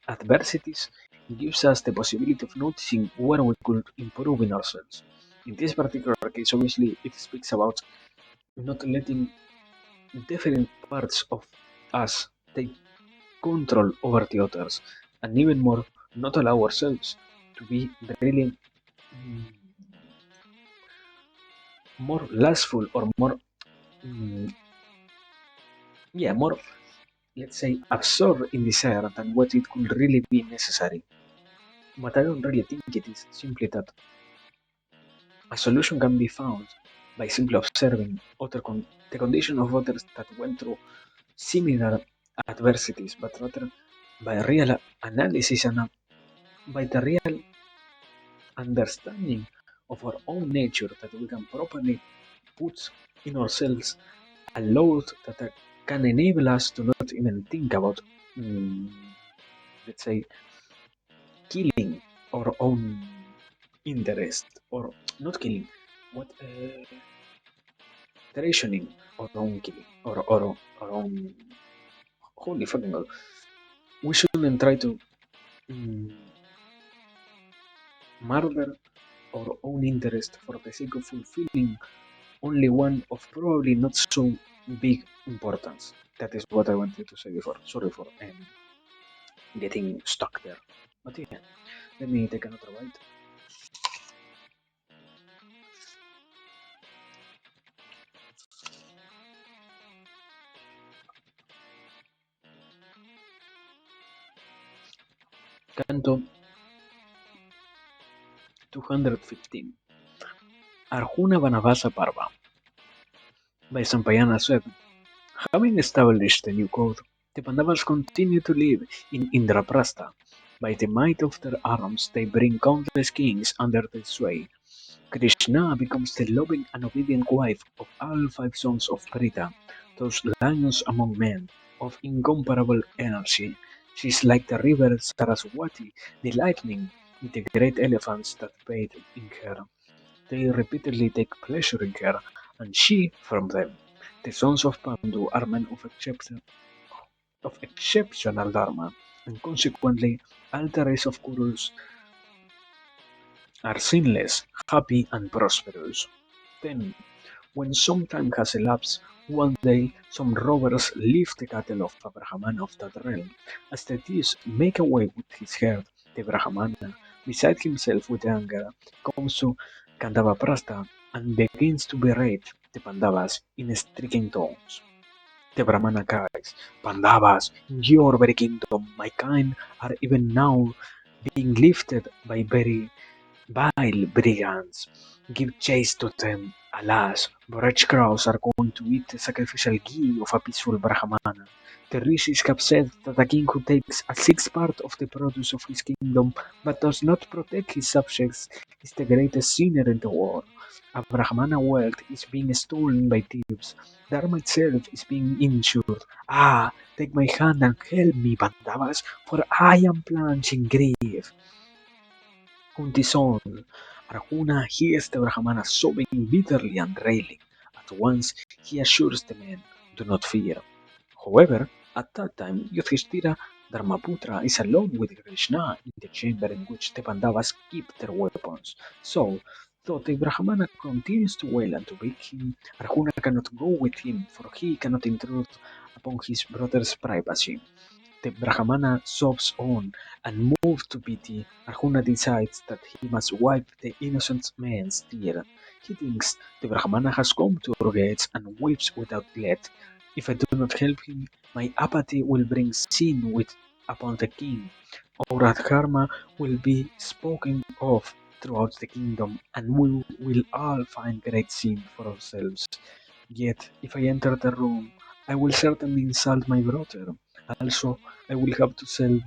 adversities, gives us the possibility of noticing where we could improve in ourselves. In this particular case, obviously, it speaks about not letting different parts of us take control over the others, and even more, not allow ourselves to be really mm, more lustful or more, mm, yeah, more, let's say, absorbed in desire than what it could really be necessary. But I don't really think it is simply that a solution can be found by simply observing the condition of others that went through similar adversities, but rather by real analysis and by the real understanding of our own nature that we can properly put in ourselves a load that can enable us to not even think about, mm, let's say, killing our own interest, or not killing, what, rationing our own killing, or our own, holy fucking god, we shouldn't try to, mm, murder our own interest for the sake of fulfilling only one of probably not so big importance. That is what I wanted to say before. Sorry for getting stuck there. But yeah, let me take another bite. Canto 215. Arjuna Vanavasa Parva by Sampayana said, having established the new code, the Pandavas continue to live in Indraprastha. By the might of their arms, they bring countless kings under their sway. Krishna becomes the loving and obedient wife of all five sons of Prita, those lions among men, of incomparable energy. She is like the river Saraswati, the lightning, with the great elephants that bathe in her. They repeatedly take pleasure in her, and she from them. The sons of Pandu are men of exceptional dharma, and consequently all the race of Kurus are sinless, happy, and prosperous. Then, when some time has elapsed, one day some robbers leave the cattle of a Brahmana of that realm. As the thieves make away with his herd, the Brahmana, beside himself with anger, comes to Kandavaprastha and begins to berate the Pandavas in stricken tones. The Brahmana cries, Pandavas, in your very kingdom, my kind are even now being lifted by very vile brigands, give chase to them. Alas, the wretched crows are going to eat the sacrificial ghee of a peaceful Brahmana. The rishis have said that a king who takes a sixth part of the produce of his kingdom but does not protect his subjects is the greatest sinner in the world. A Brahmana wealth is being stolen by thieves. Dharma itself is being injured. Ah, take my hand and help me, Pandavas, for I am plunged in grief. Kunti Arjuna hears the Brahmana sobbing bitterly and railing. At once he assures the men, do not fear. However, at that time Yudhishthira Dharmaputra is alone with Krishna in the chamber in which the Pandavas keep their weapons. So, though the Brahmana continues to wail and to beg him, Arjuna cannot go with him, for he cannot intrude upon his brother's privacy. The Brahmana sobs on, and moved to pity, Arjuna decides that he must wipe the innocent man's tears. He thinks the Brahmana has come to our gates and weeps without let. If I do not help him, my apathy will bring sin upon the king. Our karma will be spoken of throughout the kingdom, and we will all find great sin for ourselves. Yet, if I enter the room, I will certainly insult my brother. Also, I will have to serve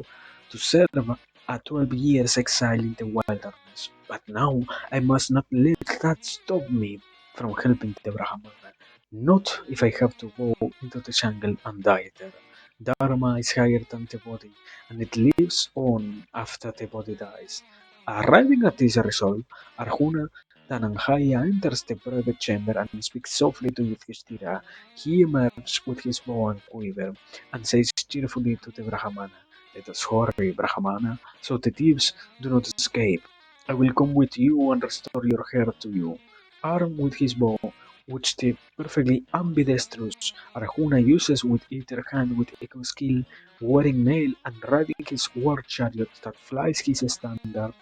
a 12 years exile in the wilderness. But now I must not let that stop me from helping the Brahmana. Not if I have to go into the jungle and die there. Dharma is higher than the body, and it lives on after the body dies. Arriving at this resolve, Arjuna Dhananjaya enters the private chamber and speaks softly to Yudhishthira. He emerges with his bow and quiver and says cheerfully to the Brahmana, let us hurry, Brahmana, so the thieves do not escape. I will come with you and restore your hair to you. Armed with his bow, which the perfectly ambidextrous Arjuna uses with either hand with equal skill, wearing mail and riding his war chariot that flies his standard,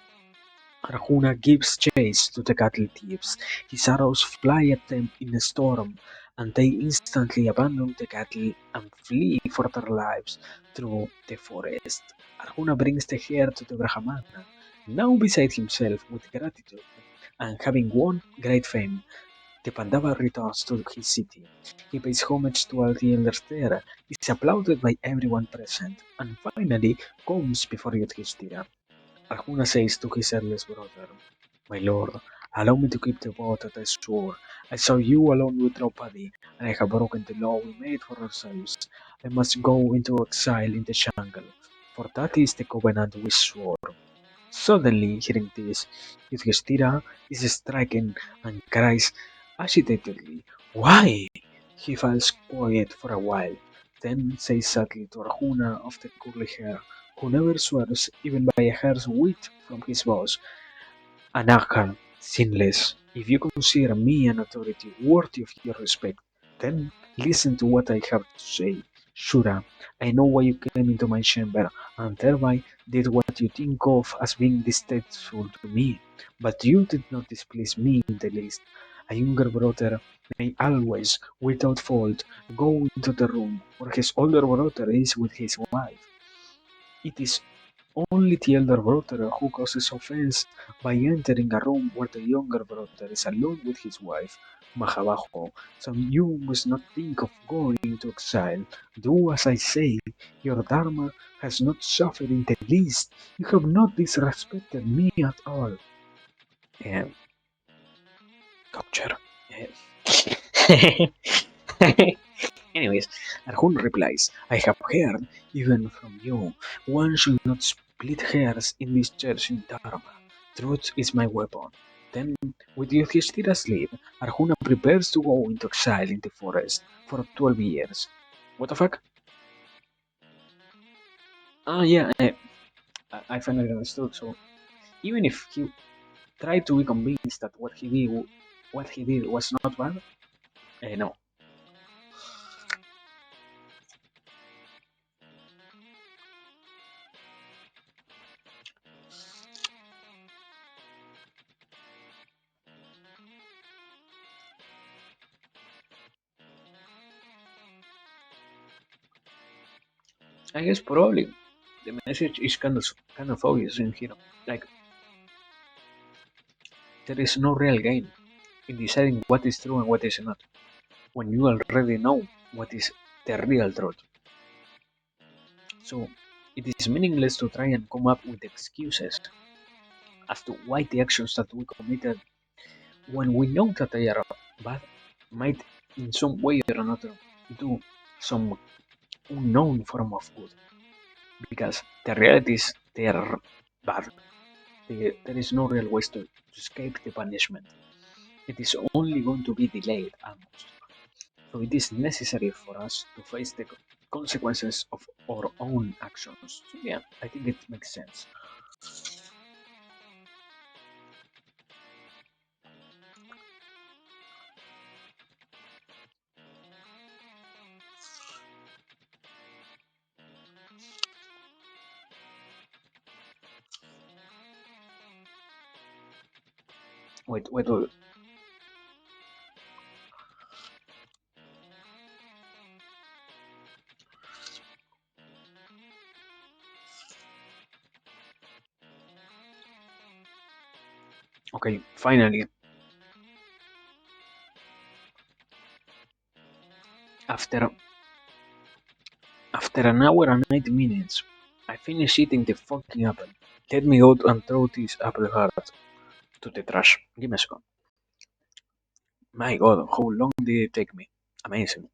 Arjuna gives chase to the cattle thieves. His arrows fly at them in a storm, and they instantly abandon the cattle and flee for their lives through the forest. Arjuna brings the hair to the Brahmana, now beside himself with gratitude, and having won great fame, the Pandava returns to his city. He pays homage to all the elders there, is applauded by everyone present, and finally comes before Yudhishthira. Arjuna says to his eldest brother, my lord, allow me to keep the vow that I swore. I saw you alone with Draupadi, and I have broken the law we made for ourselves. I must go into exile in the jungle, for that is the covenant we swore. Suddenly, hearing this, Yudhishthira is stricken and cries agitatedly, why? He falls quiet for a while, then says sadly to Arjuna of the curly hair, who never swerves even by a hair's width from his boss, Anarcha, Sinless, if you consider me an authority worthy of your respect, then listen to what I have to say. Shura, I know why you came into my chamber, and thereby did what you think of as being distasteful to me. But you did not displease me in the least. A younger brother may always, without fault, go into the room where his older brother is with his wife. It is only the elder brother who causes offense by entering a room where the younger brother is alone with his wife, Mahabajo. So you must not think of going into exile. Do as I say. Your Dharma has not suffered in the least. You have not disrespected me at all. Um, Doctor. Anyways, Arjun replies, I have heard, even from you, one should not split hairs in this church in Dharma. Truth is my weapon. Then, with Yudhishthira's leave, Arjuna prepares to go into exile in the forest for 12 years. What the fuck? Ah, yeah, I finally understood. So, even if he tried to be convinced that what he did was not bad, no. I guess probably the message is kind of obvious in here. Like, there is no real gain in deciding what is true and what is not, when you already know what is the real truth. So it is meaningless to try and come up with excuses as to why the actions that we committed, when we know that they are bad, might in some way or another do some unknown form of good. Because the reality is they are bad. There is no real way to escape the punishment. It is only going to be delayed almost. So it is necessary for us to face the consequences of our own actions. So yeah, I think it makes sense. Wait. Okay, finally, after after an hour and 8 minutes, I finish eating the fucking apple. Let me out and throw this apple heart to the trash. Give me a second. My god, how long did it take me? Amazing.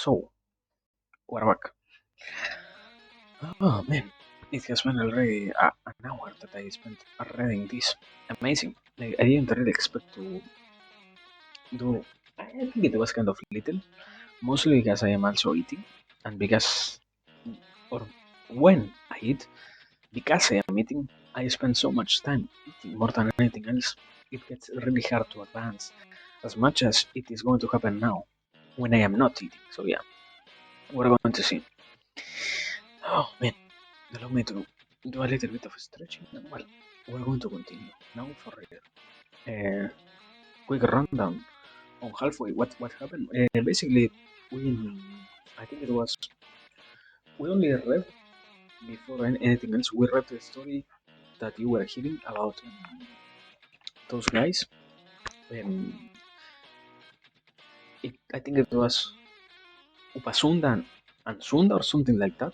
So, we're back. Oh man, it has been already an hour that I spent reading this. Amazing. Like, I didn't really expect to do. I think it was kind of little, mostly because I am also eating, and because, or when I eat, because I am eating, I spend so much time eating more than anything else. It gets really hard to advance as much as it is going to happen now when I am not eating. So yeah, we're going to see. Oh man, allow me to do a little bit of stretching. Well, we're going to continue now for a quick rundown on halfway. What happened? Basically, we I think it was we only read before anything else. We read the story that you were hearing about those guys. Um, I think it was Upasunda and Sunda or something like that,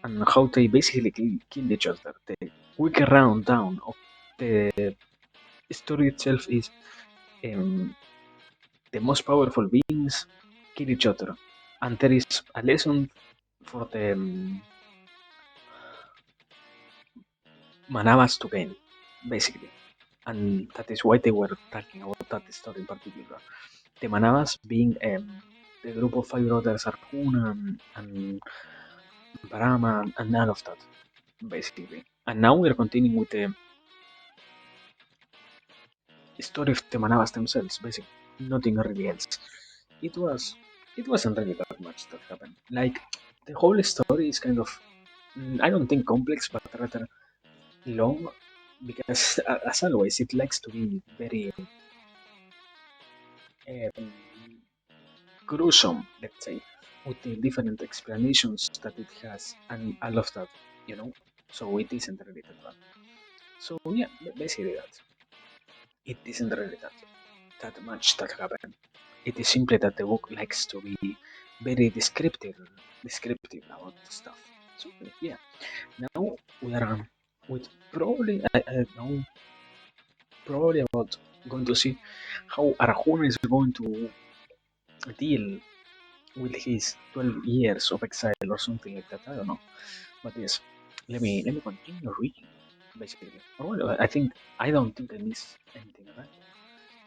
and how they basically killed each other. The quick rundown of the story itself is um, the most powerful beings kill each other, and there is a lesson for the Manavas to gain, basically, and that is why they were talking about that story in particular. The Manavas being the group of five brothers Arjuna and Brahma and all of that, basically. And now we're continuing with the story of the Manavas themselves, basically. Nothing really else. It was it wasn't really that much that happened. Like the whole story is kind of I don't think complex, but rather long because as always it likes to be very um, gruesome, let's say, with the different explanations that it has and I love that, you know. So it isn't really that bad. So yeah, basically that. It isn't really that much that happened. It is simply that the book likes to be very descriptive about the stuff. So yeah, now we are with probably I don't know probably about going to see how Arjuna is going to deal with his 12 years of exile or something like that. I don't know, but yes, let me continue reading basically. Or well, I don't think I missed anything, right?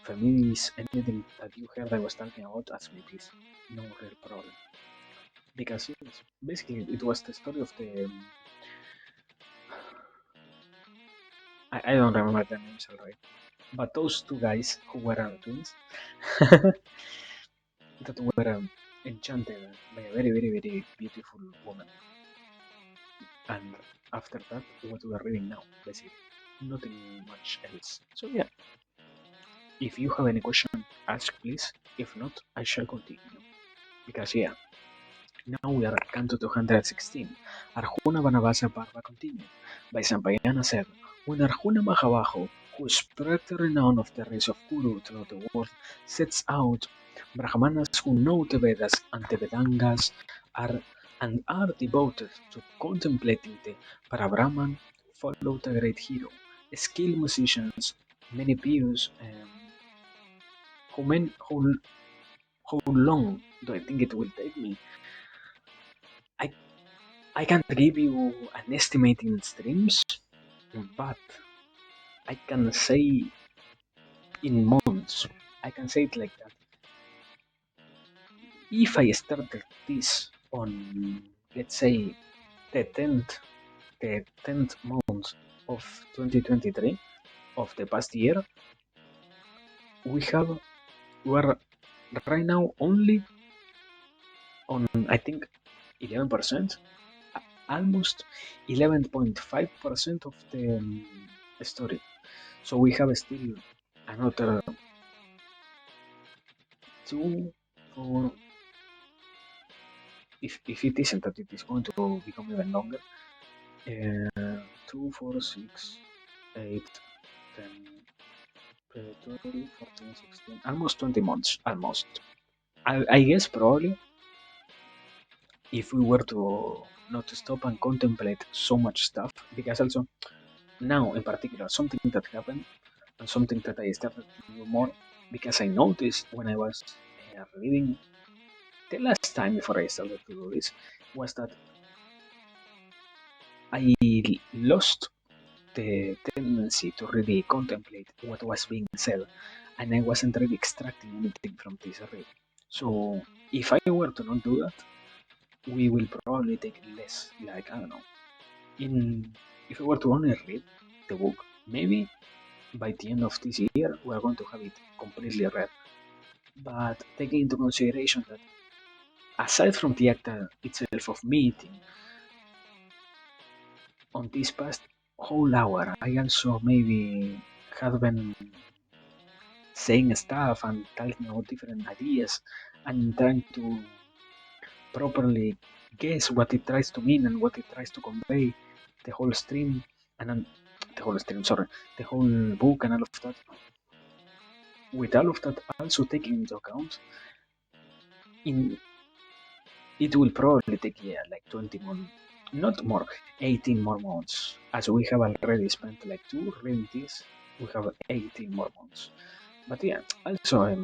If I miss anything that you heard I was talking about, ask me please. No real problem. Because yes, basically it was the story of the I don't remember their names already, but those two guys who were twins that were enchanted by a very very very beautiful woman. And after that, what we are reading now, basically, nothing much else. So yeah, if you have any question, ask please. If not, I shall continue. Because yeah, now we are at Canto 216. Arjuna Vanavasa Parva continued. By Sampayana said, when Arjuna Mahabaho, who spread the renown of the race of Kuru throughout the world, sets out, Brahmanas who know the Vedas and the Vedangas are are devoted to contemplating the Parabrahman follow the great hero. Skilled musicians, many views, how, how long do I think it will take me? I I can't give you an estimate in streams, but I can say in months. I can say it like that. If I started this on, let's say, the 10th, the 10th month of 2023 of the past year, we're right now only on I think 11%, almost 11.5% of the story. So we have still another two, four. If it isn't that it is going to become even longer. 2, 4, 6, 8, 10, 12, 14, 16, almost 20 months. Almost. I guess probably if we were to not stop and contemplate so much stuff, because also now in particular, something that happened and something that I started to do more because I noticed when I was reading the last time before I started to do this was that I lost the tendency to really contemplate what was being said, and I wasn't really extracting anything from this read. So if I were to not do that, we will probably take less. Like I don't know, in if I were to only read the book, maybe by the end of this year we are going to have it completely read. But taking into consideration that aside from the act itself of meeting, on this past whole hour, I also maybe have been saying stuff and talking about different ideas and trying to properly guess what it tries to mean and what it tries to convey, the whole stream and the whole stream, sorry, the whole book and all of that. With all of that also taken into account, in it will probably take like 20 more, not more, 18 more months, as we have already spent like two reading this. We have 18 more months, but yeah, also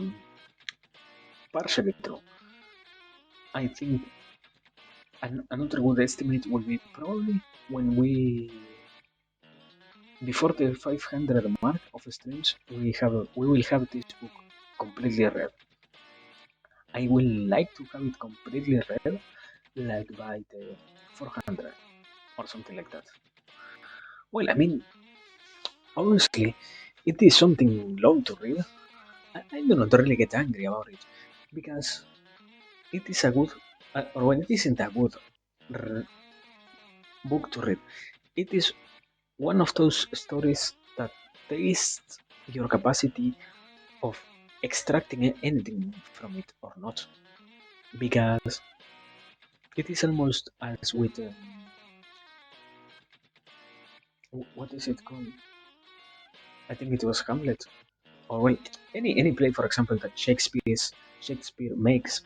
partially true. I think another good estimate will be probably when before the 500 mark of streams, we will have this book completely read. I will like to have it completely read, like by the 400 or something like that. Well, I mean, honestly, it is something long to read. I do not really get angry about it because it is a good, or when it isn't a good r- book to read, it is one of those stories that tests your capacity of extracting anything from it or not. Because it is almost as with what is it called? I think it was Hamlet, or well, any play, for example, that Shakespeare makes.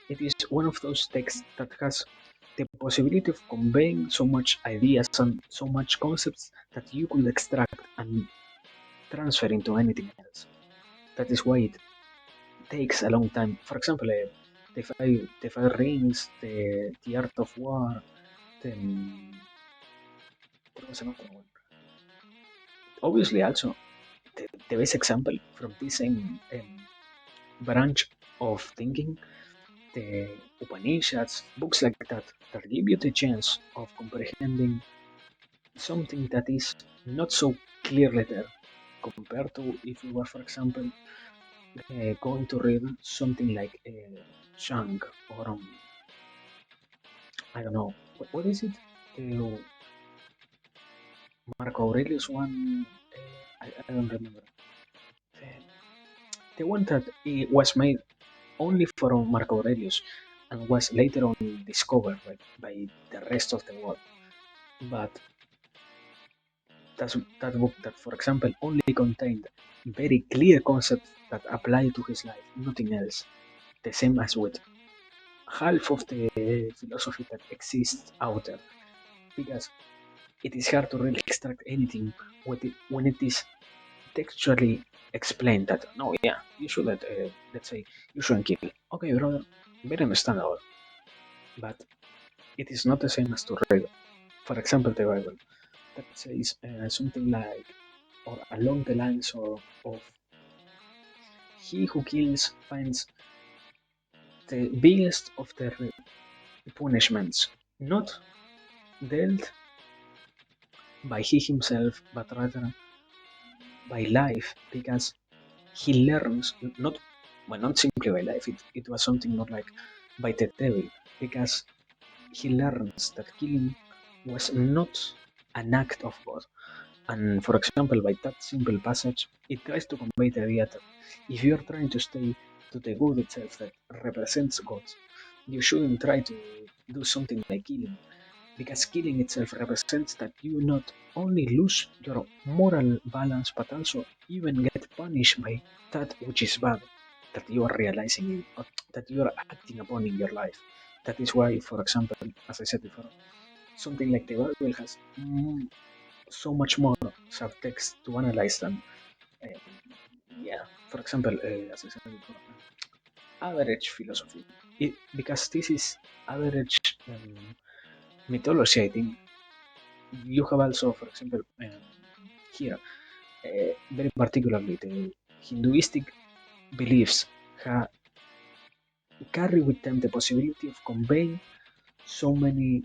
It is one of those texts that has the possibility of conveying so much ideas and so much concepts that you could extract and transfer into anything else. That is why it takes a long time. For example, the Five Rings, the Art of War, there was another one. Obviously, also the best example from this same branch of thinking, the Upanishads, books like that, that give you the chance of comprehending something that is not so clearly there compared to if you were, for example, going to read something like Chang or I don't know, what is it? The Marco Aurelius one? I don't remember. The, the one that was made only for Marco Aurelius and was later on discovered by the rest of the world. But that book that, for example, only contained very clear concepts that apply to his life, nothing else. The same as with half of the philosophy that exists out there, because it is hard to really extract anything when it is textually explained that no, yeah, you shouldn't, let's say, you shouldn't kill. Okay, brother, very understandable, but it is not the same as to read, for example, the Bible that says something like, or along the lines of he who kills finds the biggest of the punishments, not dealt by he himself, but rather by life, because he learns not well, not simply by life. It was something more like by the devil, because he learns that killing was not an act of God. And for example, by that simple passage, it tries to convey the idea that if you're trying to stay to the good itself that represents God, you shouldn't try to do something like killing, because killing itself represents that you not only lose your moral balance but also even get punished by that which is bad that you are realizing or that you are acting upon in your life. That is why, for example, as I said before, something like the Bible has so much more subtext to analyze than, uh, yeah, for example, as I said before, average philosophy. Because this is average mythology, I think. You have also, for example, here, very particularly the Hinduistic beliefs carry with them the possibility of conveying so many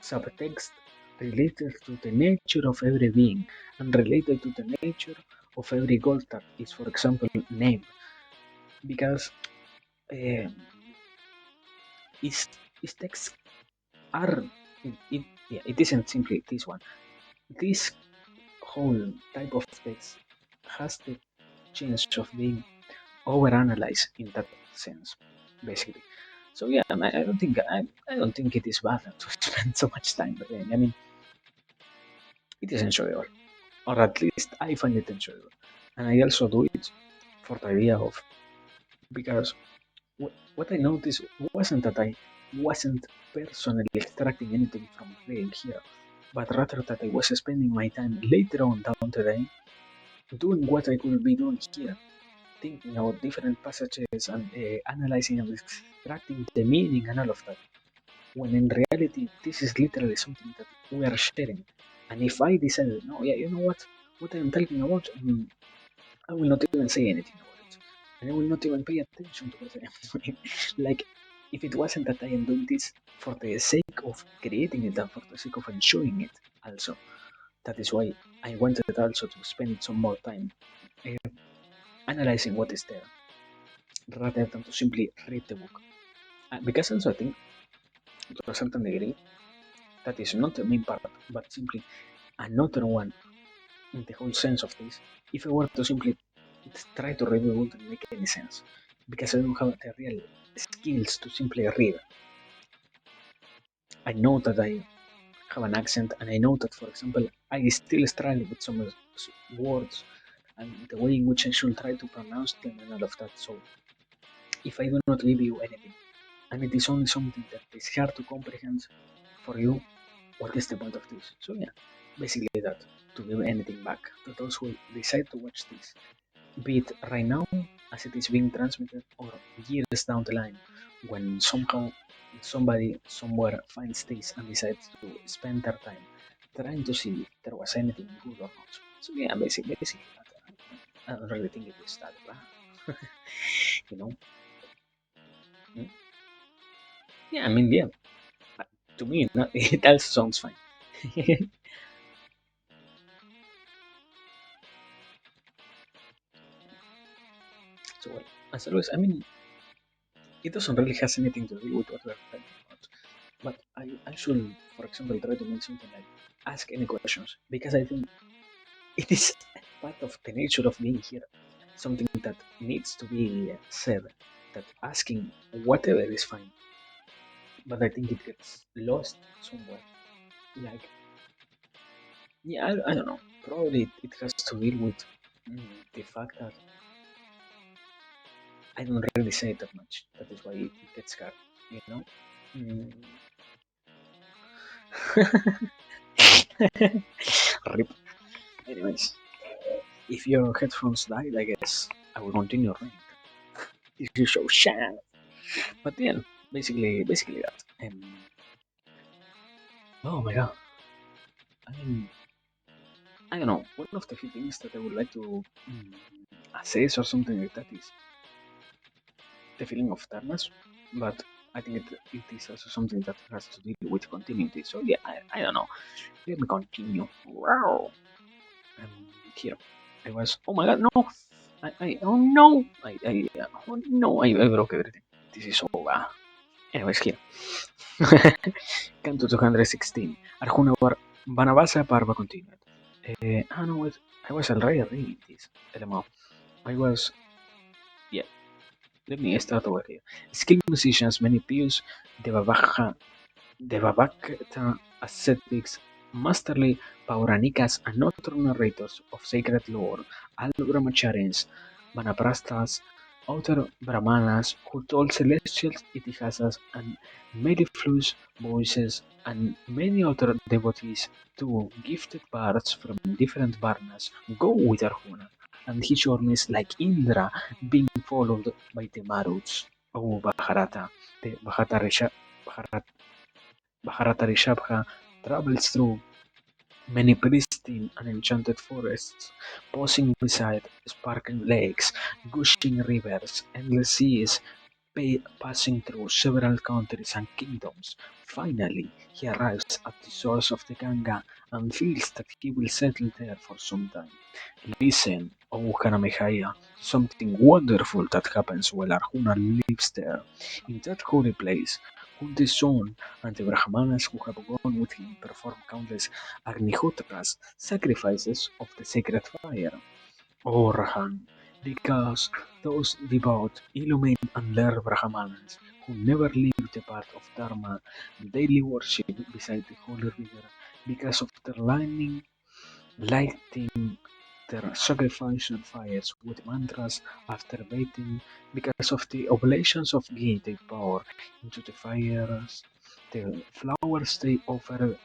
subtext related to the nature of every being and related to the nature of every god that is, for example, named. Because um, its, its texts are, yeah, it isn't simply this one. This whole type of text has the chance of being overanalyzed in that sense, basically. So yeah, I don't think it is bad to spend so much time reading. I mean, it is enjoyable, or at least I find it enjoyable, and I also do it for the idea of because what I noticed wasn't that I wasn't personally extracting anything from reading here, but rather that I was spending my time later on down the line doing what I could be doing here, thinking about different passages and analyzing and extracting the meaning and all of that. When in reality, this is literally something that we are sharing. And if I decided, no, yeah, you know what I'm talking about, I will not even say anything about it. And I will not even pay attention to what I am doing. Like, if it wasn't that I am doing this for the sake of creating it and for the sake of enjoying it, also. That is why I wanted also to spend some more time uh, analyzing what is there rather than to simply read the book. Because also I think, to a certain degree, that is not the main part, but simply another one in the whole sense of this. If I were to simply try to read, it wouldn't make any sense because I don't have the real skills to simply read. I know that I have an accent, and I know that, for example, I still struggle with some words and the way in which I should try to pronounce them and all of that. So, if I do not give you anything, and it is only something that is hard to comprehend for you, what is the point of this? So, yeah, basically that to give anything back to those who decide to watch this, be it right now as it is being transmitted or years down the line when somehow somebody somewhere finds this and decides to spend their time trying to see if there was anything good or not. So yeah, basically that. I don't really think it is that bad. you know? Mm. Yeah, I mean, yeah. To me, it also sounds fine. So, well, as always, I mean, it doesn't really has anything to do with what we're talking about. But I should, for example, try to make something like ask any questions because I think it is part of the nature of being here. Something that needs to be said. That asking whatever is fine, but I think it gets lost somewhere. Like, yeah, I don't know. Probably it has to deal with the fact that I don't really say it that much. That is why it gets hard, you know? Mm. Rip. Anyways, if your headphones died, I guess I will continue reading them. This is so sad. But yeah, basically that. Oh my god. I mean, I don't know. One of the few things that I would like to assess or something like that is the feeling of darkness. But I think it is also something that has to deal with continuity. So yeah, I don't know. Let me continue. Wow. Here. I was. Oh my god, no! oh no! Oh no! I broke everything. This is so bad. Anyways, here. Canto 216. Arjuna Vanavasa Parva continued. No, wait. I was already reading this. LMO. I was. Yeah, let me start over here. Skilled musicians, many pious, Devabhakta ascetics, masterly Pauranikas, and nocturnal narrators of sacred lore, all brahmacharis, vanaprasthas, outer brahmanas who told celestial itihasas and mellifluous voices, and many other devotees to gifted bards from different varnas go with Arjuna. and he journeys like Indra, being followed by the Maruts. Oh, Bharata, the Bharata travels through many pristine and enchanted forests, pausing beside sparkling lakes, gushing rivers, endless seas, passing through several countries and kingdoms. Finally, he arrives at the source of the Ganga and feels that he will settle there for some time. Listen, O Karamehaya, to something wonderful that happens while Arjuna lives there. In that holy place, Kunti's son and the Brahmanas who have gone with him perform countless Agnihotras, sacrifices of the sacred fire. O Rahan, because those devout, illumined and learned Brahmanas who never leave the path of Dharma daily worship beside the holy river because of their lighting their sacrificial fires with mantras after bathing, because of the oblations of ghee they pour into the fires, the flowers they offer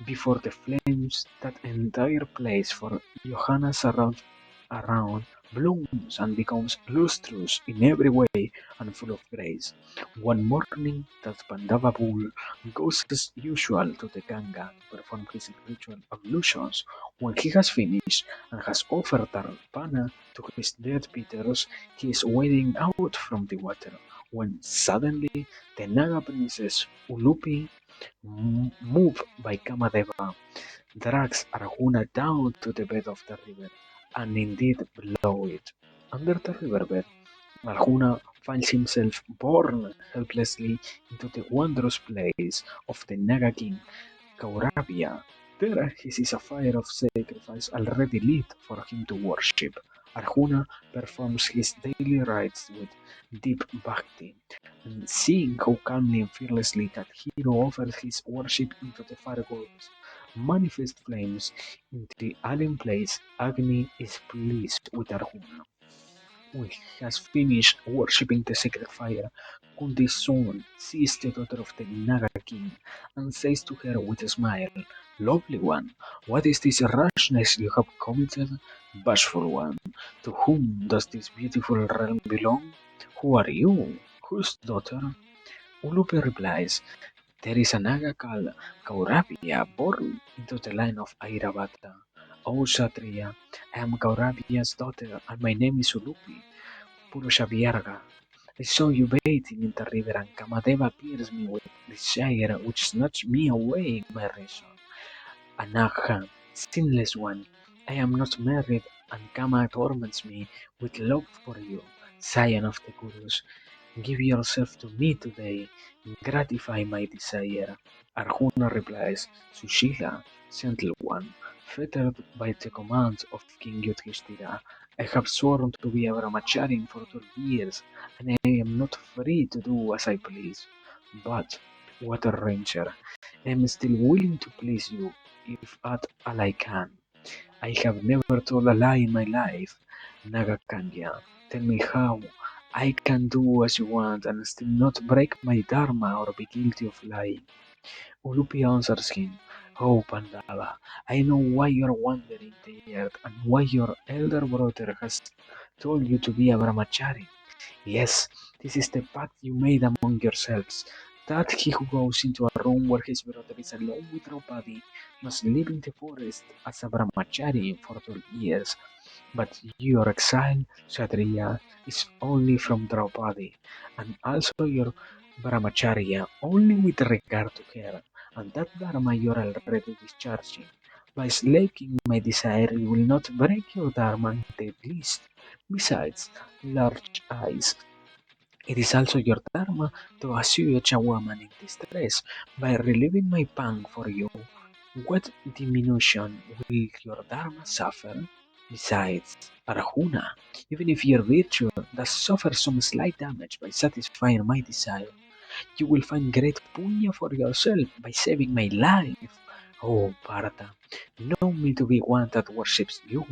before the flames, that entire place for Johannes around blooms and becomes lustrous in every way and full of grace. One morning, that Pandava bull goes as usual to the Ganga to perform his ritual ablutions. When he has finished and has offered Tarpana to his dead beaters, he is wading out from the water when suddenly the Naga princess Ulupi, moved by Kamadeva, drags Arjuna down to the bed of the river, and indeed below it. Under the riverbed, Arjuna finds himself borne helplessly into the wondrous place of the Naga king Kaurabya. There he sees a fire of sacrifice already lit for him to worship. Arjuna performs his daily rites with deep bhakti, and seeing how calmly and fearlessly that hero offers his worship into the fire gods, manifest flames in the alien place, Agni is pleased with Arjuna. When he has finished worshipping the sacred fire, Kunti's son sees the daughter of the Naga king and says to her with a smile, "Lovely one, what is this rashness you have committed? Bashful one, to whom does this beautiful realm belong? Who are you? Whose daughter?" Ulupi replies, "There is a Naga called Kaurabya born into the line of Airavata. O Kshatriya, I am Kaurabya's daughter and my name is Ulupi. Purushabhyarga. I saw you bathing in the river, and Kamadeva pierced me with desire, which snatched me away my reason. Anagha, sinless one, I am not married, and Kama torments me with love for you. Scion of the Kurus, give yourself to me today, gratify my desire." Arjuna replies, "Sushila, gentle one, fettered by the commands of King Yudhishthira, I have sworn to be a brahmachari for 12 years, and I am not free to do as I please. But, Water Ranger, I am still willing to please you, if at all I can. I have never told a lie in my life. Nagakanya, tell me how I can do as you want and still not break my dharma or be guilty of lying." Ulupi answers him, "Oh Pandava, I know why you are wandering the earth and why your elder brother has told you to be a brahmachari. Yes, this is the pact you made among yourselves, that he who goes into a room where his brother is alone with Draupadi must live in the forest as a brahmachari for 12 years. But your exile, Kshatriya, is only from Draupadi, and also your brahmacharya only with regard to her, and that dharma you are already discharging. By slaking my desire, you will not break your dharma in the least. Besides, large eyes, it is also your dharma to assuage a woman in distress by relieving my pang for you. What diminution will your dharma suffer? Besides, Arjuna, even if your virtue does suffer some slight damage by satisfying my desire, you will find great punya for yourself by saving my life. Oh, Partha, know me to be one that worships you.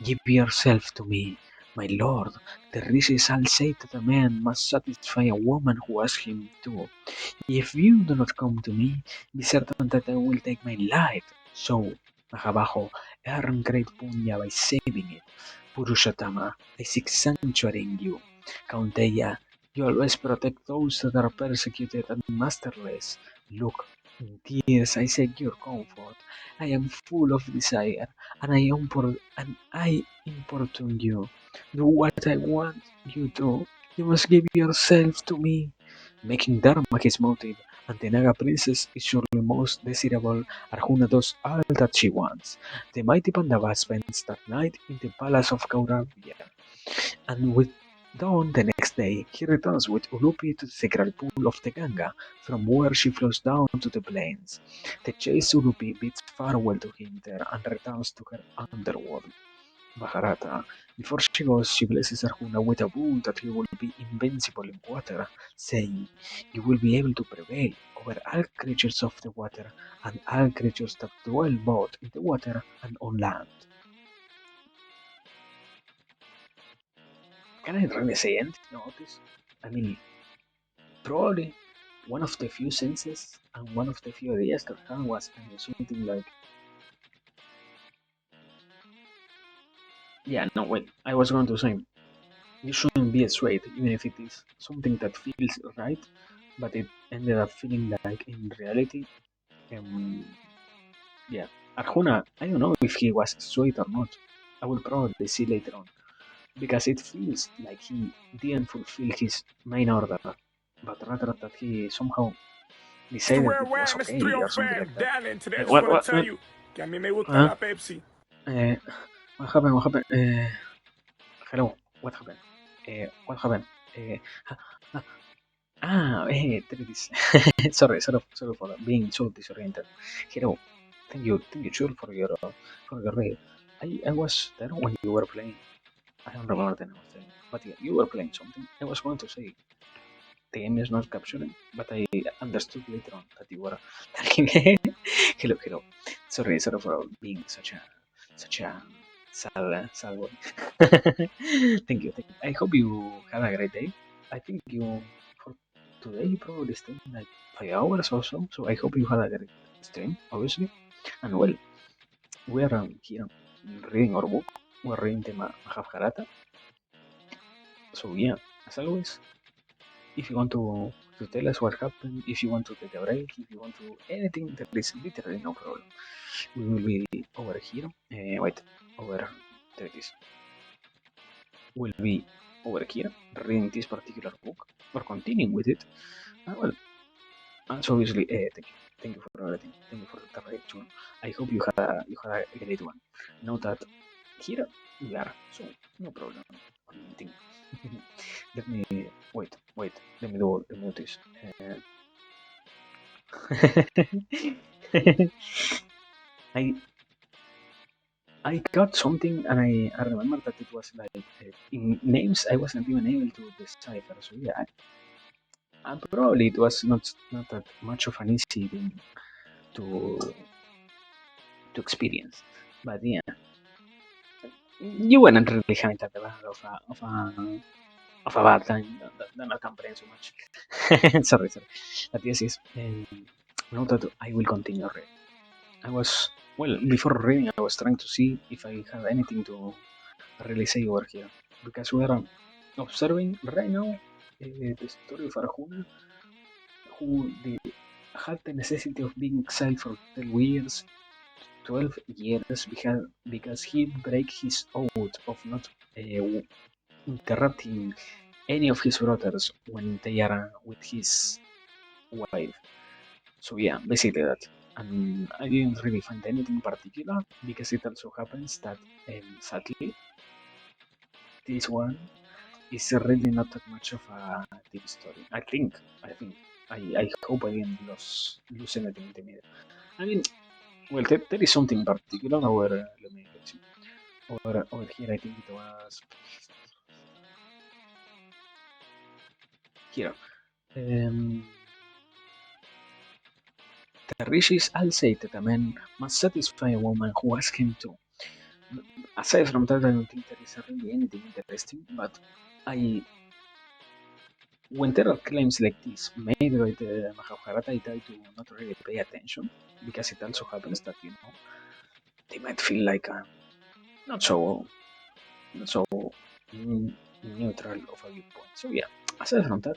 Give yourself to me. My lord, the rishis all say that a man must satisfy a woman who asks him to. If you do not come to me, be certain that I will take my life. So, Mahabaho, earn great punya by saving it. Purushottama, I seek sanctuary in you. Kaunteya, you always protect those that are persecuted and masterless. Look, in tears I seek your comfort. I am full of desire, and I importune you. Do what I want you to. You must give yourself to me. Making Dharma his motive, and the Naga princess is surely most desirable. Arjuna does all that she wants. The mighty Pandava spends that night in the palace of Kauravya, and with dawn the next day he returns with Ulupi to the sacred pool of the Ganga, from where she flows down to the plains. The chased Ulupi bids farewell to him there and returns to her underworld. Mahabharata. Before she goes, she blesses Arjuna with a vow that he will be invincible in water, saying, "You will be able to prevail over all creatures of the water and all creatures that dwell both in the water and on land." Can I really say anything about this? I mean, probably one of the few senses and one of the few ideas that I had was something like, yeah, no, wait, I was going to say, you shouldn't be straight, even if it is something that feels right, but it ended up feeling like in reality, um, yeah. Arjuna, I don't know if he was straight or not. I will probably see later on, because it feels like he didn't fulfill his main order, but rather that he somehow decided Square it was One, Mr. okay or something 305, like that. Darling. Today I just What, want what, to tell you que a mí me gusta uh, la Pepsi. uh, what happened? What happened? Hello, what happened? What happened? Uh, there it is. Sorry for being so disoriented. Hello, thank you, Jules, for your raid. I was there when you were playing. I don't remember the name of the game, but yeah, you were playing something. I was going to say the game is not capturing, but I understood later on that you were talking. Hello. Sorry for being such a sad boy. Thank you. I hope you had a great day. I think you for today you probably stayed like 5 hours or so. So I hope you had a great stream, obviously. And well, we are here reading our book. We're reading the Mahabharata. So yeah, as always, if you want to tell us what happened, if you want to take a break, if you want to anything, there is literally no problem. We will be over here. Wait, over there it is. We'll be over here reading this particular book or continuing with it. Well, so obviously, thank you for everything. Thank you for the reaction. I hope you had a great one. Know that here we are, so no problem on anything. Let me wait. Let me do this. I I got something and I remember that it was like in names I wasn't even able to decipher. So yeah, probably it was not that much of an easy thing to experience. But yeah, you weren't really having that bad of a bad time. Don't complain so much. Sorry. But yes. Note that I will continue reading. I was well before reading. I was trying to see if I had anything to really say over here because we are observing right now the story of Arjuna, who had the necessity of being exiled for 12 years because he break his oath of not interrupting any of his brothers when they are with his wife. So yeah, basically that. And I didn't really find anything particular because it also happens that sadly this one is really not that much of a deep story. I hope I didn't lose anything in the middle. I mean, well, there is something particular over. Let me see. Over here, I think it was here. Um, the rishis all say that a man must satisfy a woman who asks him to. Aside from that, I don't think there is really anything interesting. But I, when there are claims like this made by the Mahabharata, I try to not really pay attention because it also happens that they might feel like not so. so neutral of a viewpoint. So yeah, aside from that,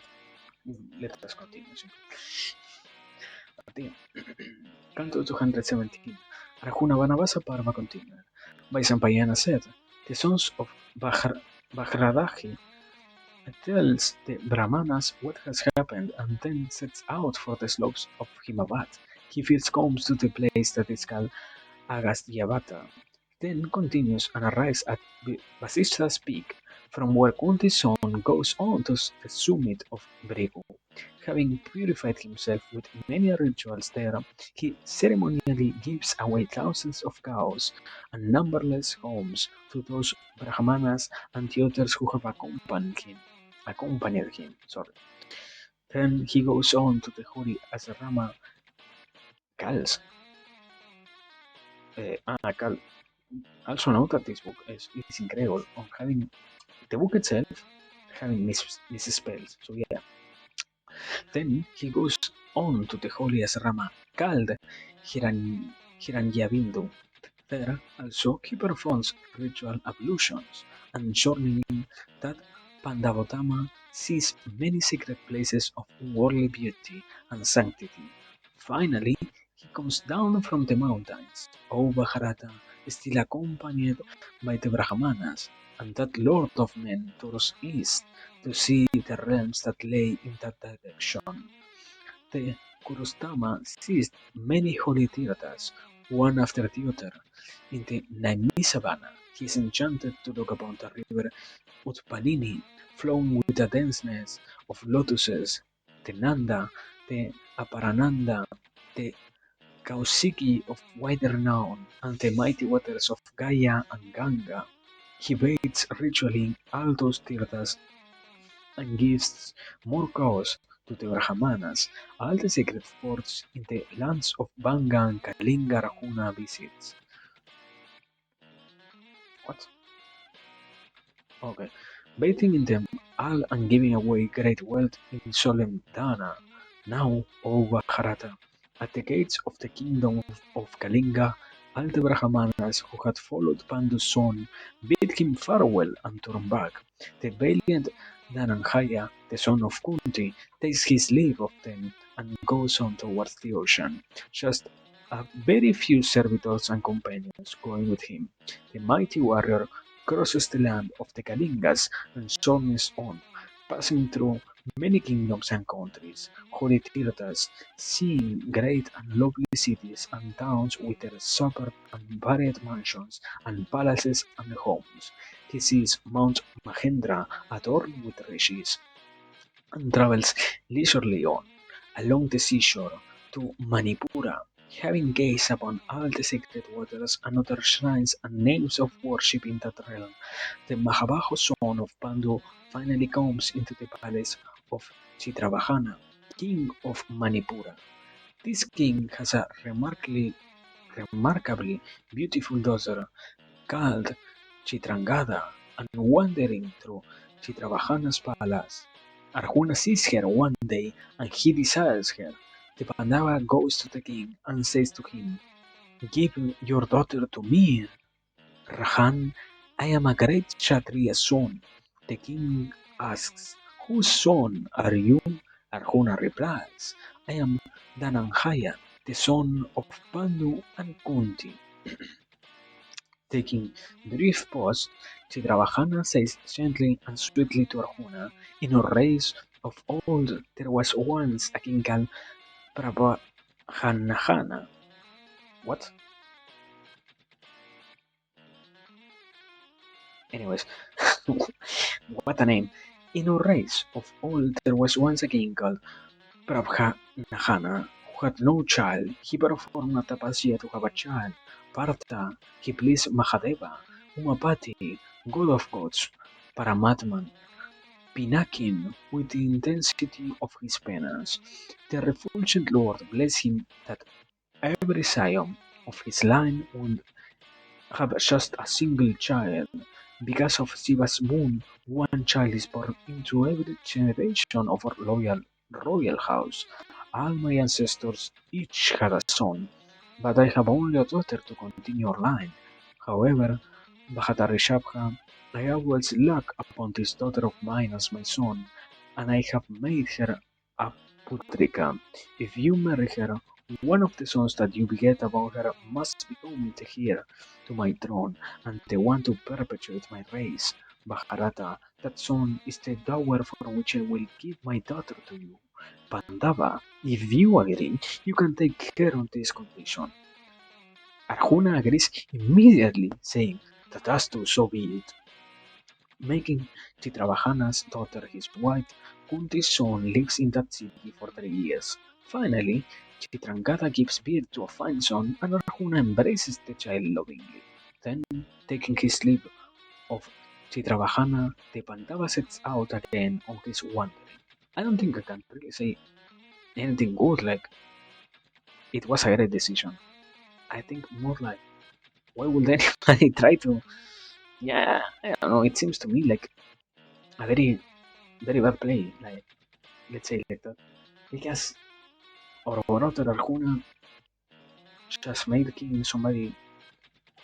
let us continue simply. Partida. Canto 217. Arjuna Vanavasa Parva continued. Vaisampayana said, the sons of Bhagradahi tells the Brahmanas what has happened and then sets out for the slopes of Himavat. He first comes to the place that is called Agastyavata, then continues and arrives at Vasishtha's peak, from where Kunti's son goes on to the summit of Brigu. Having purified himself with many rituals there, he ceremonially gives away thousands of cows and numberless homes to those Brahmanas and the others who have accompanied him. Then he goes on to the holy Asrama Kals. Kal. Also note that this book is incredible on having the book itself having misspells. So yeah. Then he goes on to the holy asrama called Hiranyavindu. There also he performs ritual ablutions and journeying that Pandavotama sees many secret places of worldly beauty and sanctity. Finally, he comes down from the mountains, O Bharata, still accompanied by the Brahmanas, and that Lord of Men tours east to see the realms that lay in that direction. The Kurustama seized many holy tirthas, one after the other. In the Naimisavana, he is enchanted to look upon the river Utpalini, flowing with the denseness of lotuses, the Nanda, the Aparananda, the Kausiki of wide renown, and the mighty waters of Gaya and Ganga. He bathes ritually in all those tirthas and gives more cows to the Brahmanas. All the sacred forts in the lands of Banga and Kalinga Rahuna visits. What? Okay. Bathing in them all and giving away great wealth in solemn dana. Now, O Bharata, at the gates of the kingdom of Kalinga, all the Brahmanas who had followed Pandu's son bid him farewell and turn back. The valiant Dhananjaya, the son of Kunti, takes his leave of them and goes on towards the ocean. Just a very few servitors and companions going with him. The mighty warrior crosses the land of the Kalingas and journeys on, passing through many kingdoms and countries, holy tirthas, seeing great and lovely cities and towns with their superb and varied mansions and palaces and homes. He sees Mount Mahendra adorned with rishis, and travels leisurely on, along the seashore, to Manipura, having gazed upon all the sacred waters and other shrines and names of worship in that realm. The Mahabaho son of Pandu finally comes into the palace of Chitrabhana, king of Manipura. This king has a remarkably beautiful daughter called Chitrangada, and wandering through Chitrabhana's palace, Arjuna sees her one day and he desires her. The Pandava goes to the king and says to him, give your daughter to me, Rahan. I am a great Kshatriya son. The king asks, whose son are you? Arjuna replies, I am Dhananjaya, the son of Pandu and Kunti. Taking brief pause, Chitrabhana says gently and sweetly to Arjuna, in a race of old there was once a king called Prabhahanahana. What? Anyways, what a name. In a race of old there was once a king called Prabhahanahana who had no child. He performed a tapasya to have a child. Partha, he pleased Mahadeva, Umapati, god of gods, Paramatman, Pinakin with the intensity of his penance. The refulgent Lord blessed him that every scion of his line would have just a single child. Because of Shiva's boon, one child is born into every generation of our loyal royal house. All my ancestors each had a son, but I have only a daughter to continue our line. However, Bhattacharya, I always look upon this daughter of mine as my son, and I have made her a putrika. If you marry her, one of the sons that you beget about her must become the heir to my throne, and the one to perpetuate my race. Bharata, that son is the dower for which I will give my daughter to you. Pandava, if you agree, you can take care on this condition. Arjuna agrees immediately, saying that as to so be it. Making Chitrabhana's daughter his wife, Kunti's son lives in that city for 3 years. Finally, Chitrangada gives birth to a fine son, and Arjuna embraces the child lovingly. Then, taking his leave of Chitrabhana, the Pandava sets out again on his wandering. I don't think I can really say anything good like it was a great decision. I think more like why would anybody try to? Yeah, I don't know. It seems to me like a very bad play. Like let's say like that, because Oroboroto Arjuna just made king somebody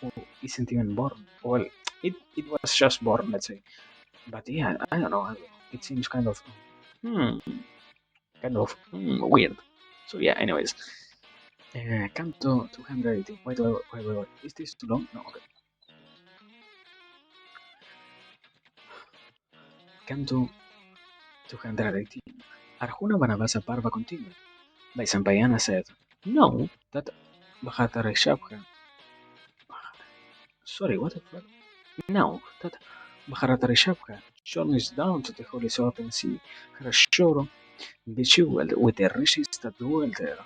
who isn't even born. Well, it was just born, let's say. But yeah, I don't know. It seems hmm, weird. So yeah. Anyways, Canto 280. Wait. Is this too long? No. Okay. Canto 218. Arjuna Vanavasa Parva continued. Vaisampayana said, "No, that Bhattacharya. Sorry, what the fuck? No, that Bhattacharya journeys down to the Holy Southern Sea, her shore bejeweled with the riches that dwell there.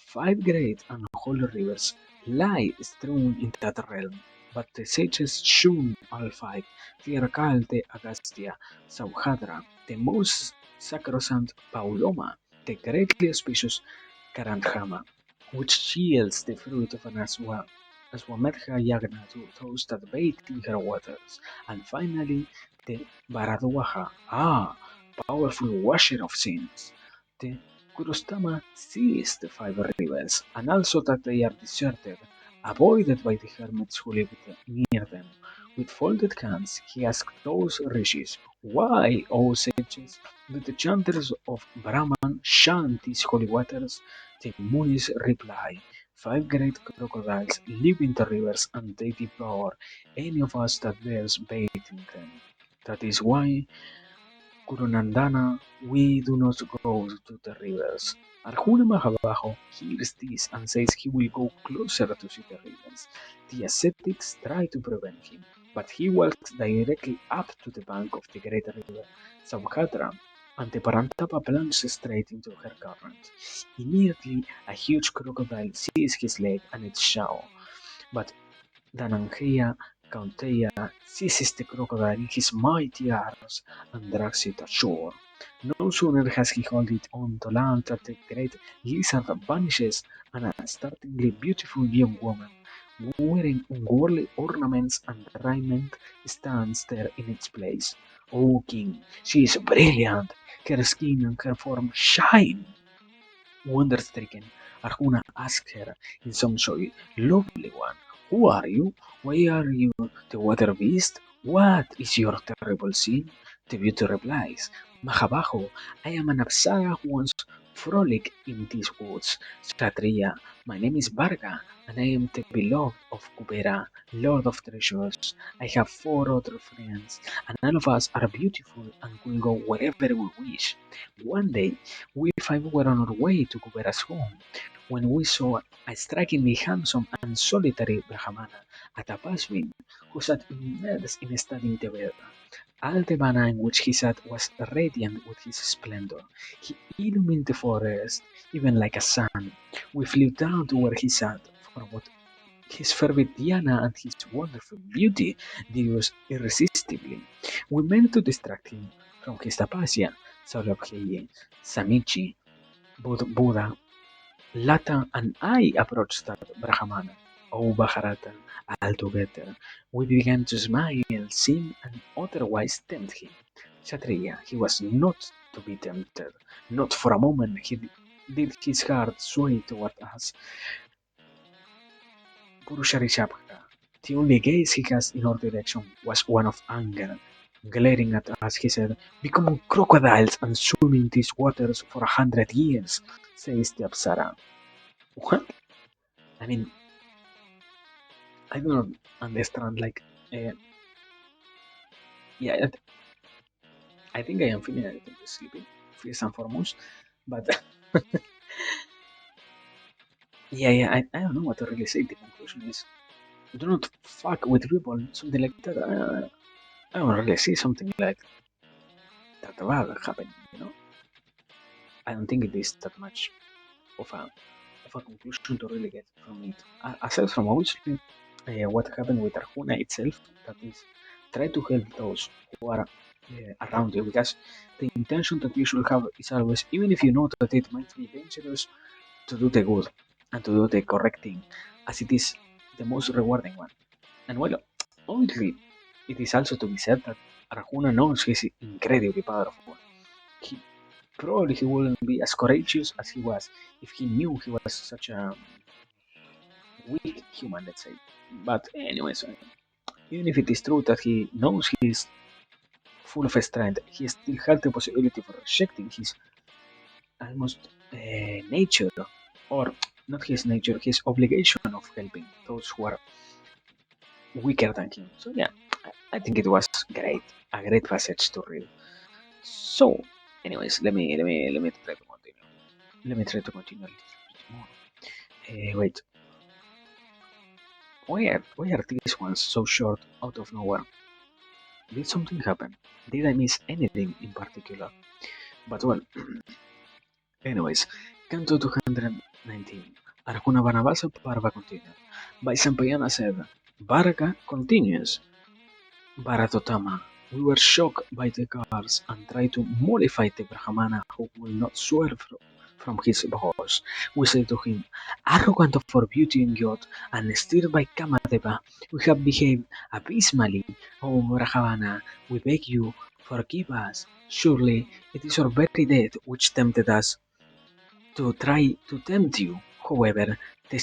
5 great and holy rivers lie strewn in that realm, but the sages shun all 5, Tirakalte Agastya, Sauhadra, the most sacrosanct Pauloma, the greatly auspicious Karandhama, which yields the fruit of an Aswamedha Yagna to those that bathe in her waters, and finally the Bharadwaja, powerful washer of sins. The Kurustama sees the 5 rivers, and also that they are deserted, avoided by the hermits who live near them. With folded hands, he asks those rishis, "Why, O sages, do the chanters of Brahman shun these holy waters?" The Munis reply, "5 great crocodiles live in the rivers, and they devour any of us that dares bathe in them. That is why Kurunandana, we do not go to the rivers." Arjuna Mahabaho hears this and says he will go closer to see the rivers. The ascetics try to prevent him, but he walks directly up to the bank of the great river Saubhadra, and the Parantapa plunges straight into her current. Immediately, a huge crocodile seizes his leg and its jaw, but Dhananjaya Kaunteya seizes the crocodile in his mighty arms and drags it ashore. No sooner has he held it on to land than the great lizard vanishes, and a startlingly beautiful young woman, wearing unworldly ornaments and raiment, stands there in its place. O king, she is brilliant, her skin and her form shine. Wonder-stricken, Arjuna asked her in some joy, "Lovely one, who are you? Why are you the water beast? What is your terrible sin?" The beauty replies, "Mahabaho, I am an Apsara who once frolic in these woods. Kshatriya, my name is Varga, and I am the beloved of Kubera, Lord of Treasures. I have 4 other friends, and all of us are beautiful and will go wherever we wish. One day, we 5 were on our way to Kubera's home when we saw a strikingly handsome and solitary Brahmana, a Tapasvin, who sat immersed in a studying Veda. All the vana in which he sat was radiant with his splendor. He illumined the forest, even like a sun. We flew down to where he sat, for what his fair Diana and his wonderful beauty drew us irresistibly. We meant to distract him from his tapasya, Saurabhye, Samichi, Buddha, Lata, and I approached that Brahmana, O Bharata, altogether. We began to smile, sing, and otherwise tempt him. Kshatriya, he was not to be tempted. Not for a moment did his heart sway toward us. Purusharishabha. The only gaze he cast in our direction was one of anger. Glaring at us, he said, "Become crocodiles and swim in these waters for 100 years," says the Apsara. What? I mean, I don't understand. Like, uh, yeah, I think I am feeling a little bit sleepy, first and foremost. But I don't know what to really say. The conclusion is, do not fuck with people, something like that. I don't really see something like that bad happening, you know? I don't think it is that much of a conclusion to really get from it. Aside from obviously what happened with Arjuna itself, that is, try to help those who are around you, because the intention that you should have is always, even if you know that it might be dangerous, to do the good and to do the correct thing, as it is the most rewarding one. And well, obviously, it is also to be said that Arjuna knows he's incredibly powerful. He probably he wouldn't be as courageous as he was if he knew he was such a weak human, let's say. But anyways, even if it is true that he knows he is full of strength, he still has the possibility for rejecting his almost nature, or not his nature, his obligation of helping those who are weaker than him. So yeah, I think it was great, a great passage to read. So, anyways, let me try to continue. Let me try to continue a little bit more. Wait, why are these ones so short out of nowhere? Did something happen? Did I miss anything in particular? But well, anyways, Canto 219. Arjuna Vanavasa Parva continued. Vaisampayana said, Bharaka continues. Bharatotama. We were shocked by the guards and tried to mollify the Brahmana who would not swerve from his vows. We said to him, arrogant for beauty and youth, and stirred by Kamadeva, we have behaved abysmally. O Brahmana, we beg you, forgive us. Surely it is our very death which tempted us to try to tempt you. However, the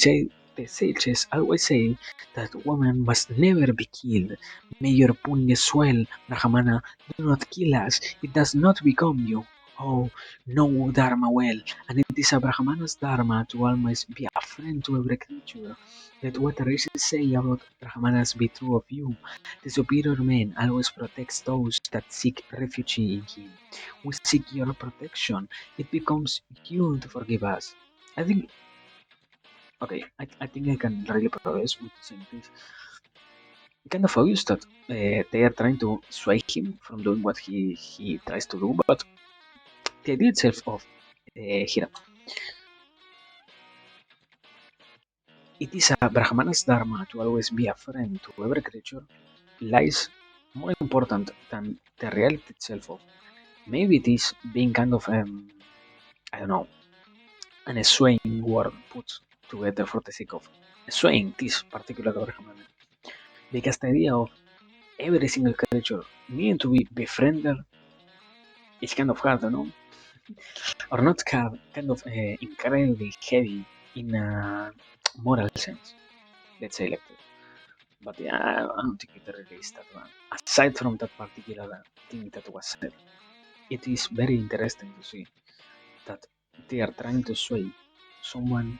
sages always say that woman must never be killed. May your punya swell, Brahmana, do not kill us. It does not become you. Oh, know Dharma well, and it is a Brahmana's Dharma to always be a friend to every creature. Let what the races say about Brahmanas be true of you. The superior man always protects those that seek refuge in him. We seek your protection. It becomes you to forgive us. I think, okay, I think I can really progress with saying this. Kind of obvious that they are trying to sway him from doing what he tries to do, but the idea itself of Hira, it is a Brahmana's dharma to always be a friend to every creature, lies more important than the reality itself of maybe it is being kind of I don't know, and a swaying word put together for the sake of swaying this particular Brahmana. Because the idea of every single creature needing to be befriended is kind of hard, you know, or not hard, kind of incredibly heavy in a moral sense. Let's say like that. But yeah, I don't think it really is that one. Aside from that particular thing that was said, it is very interesting to see that they are trying to sway someone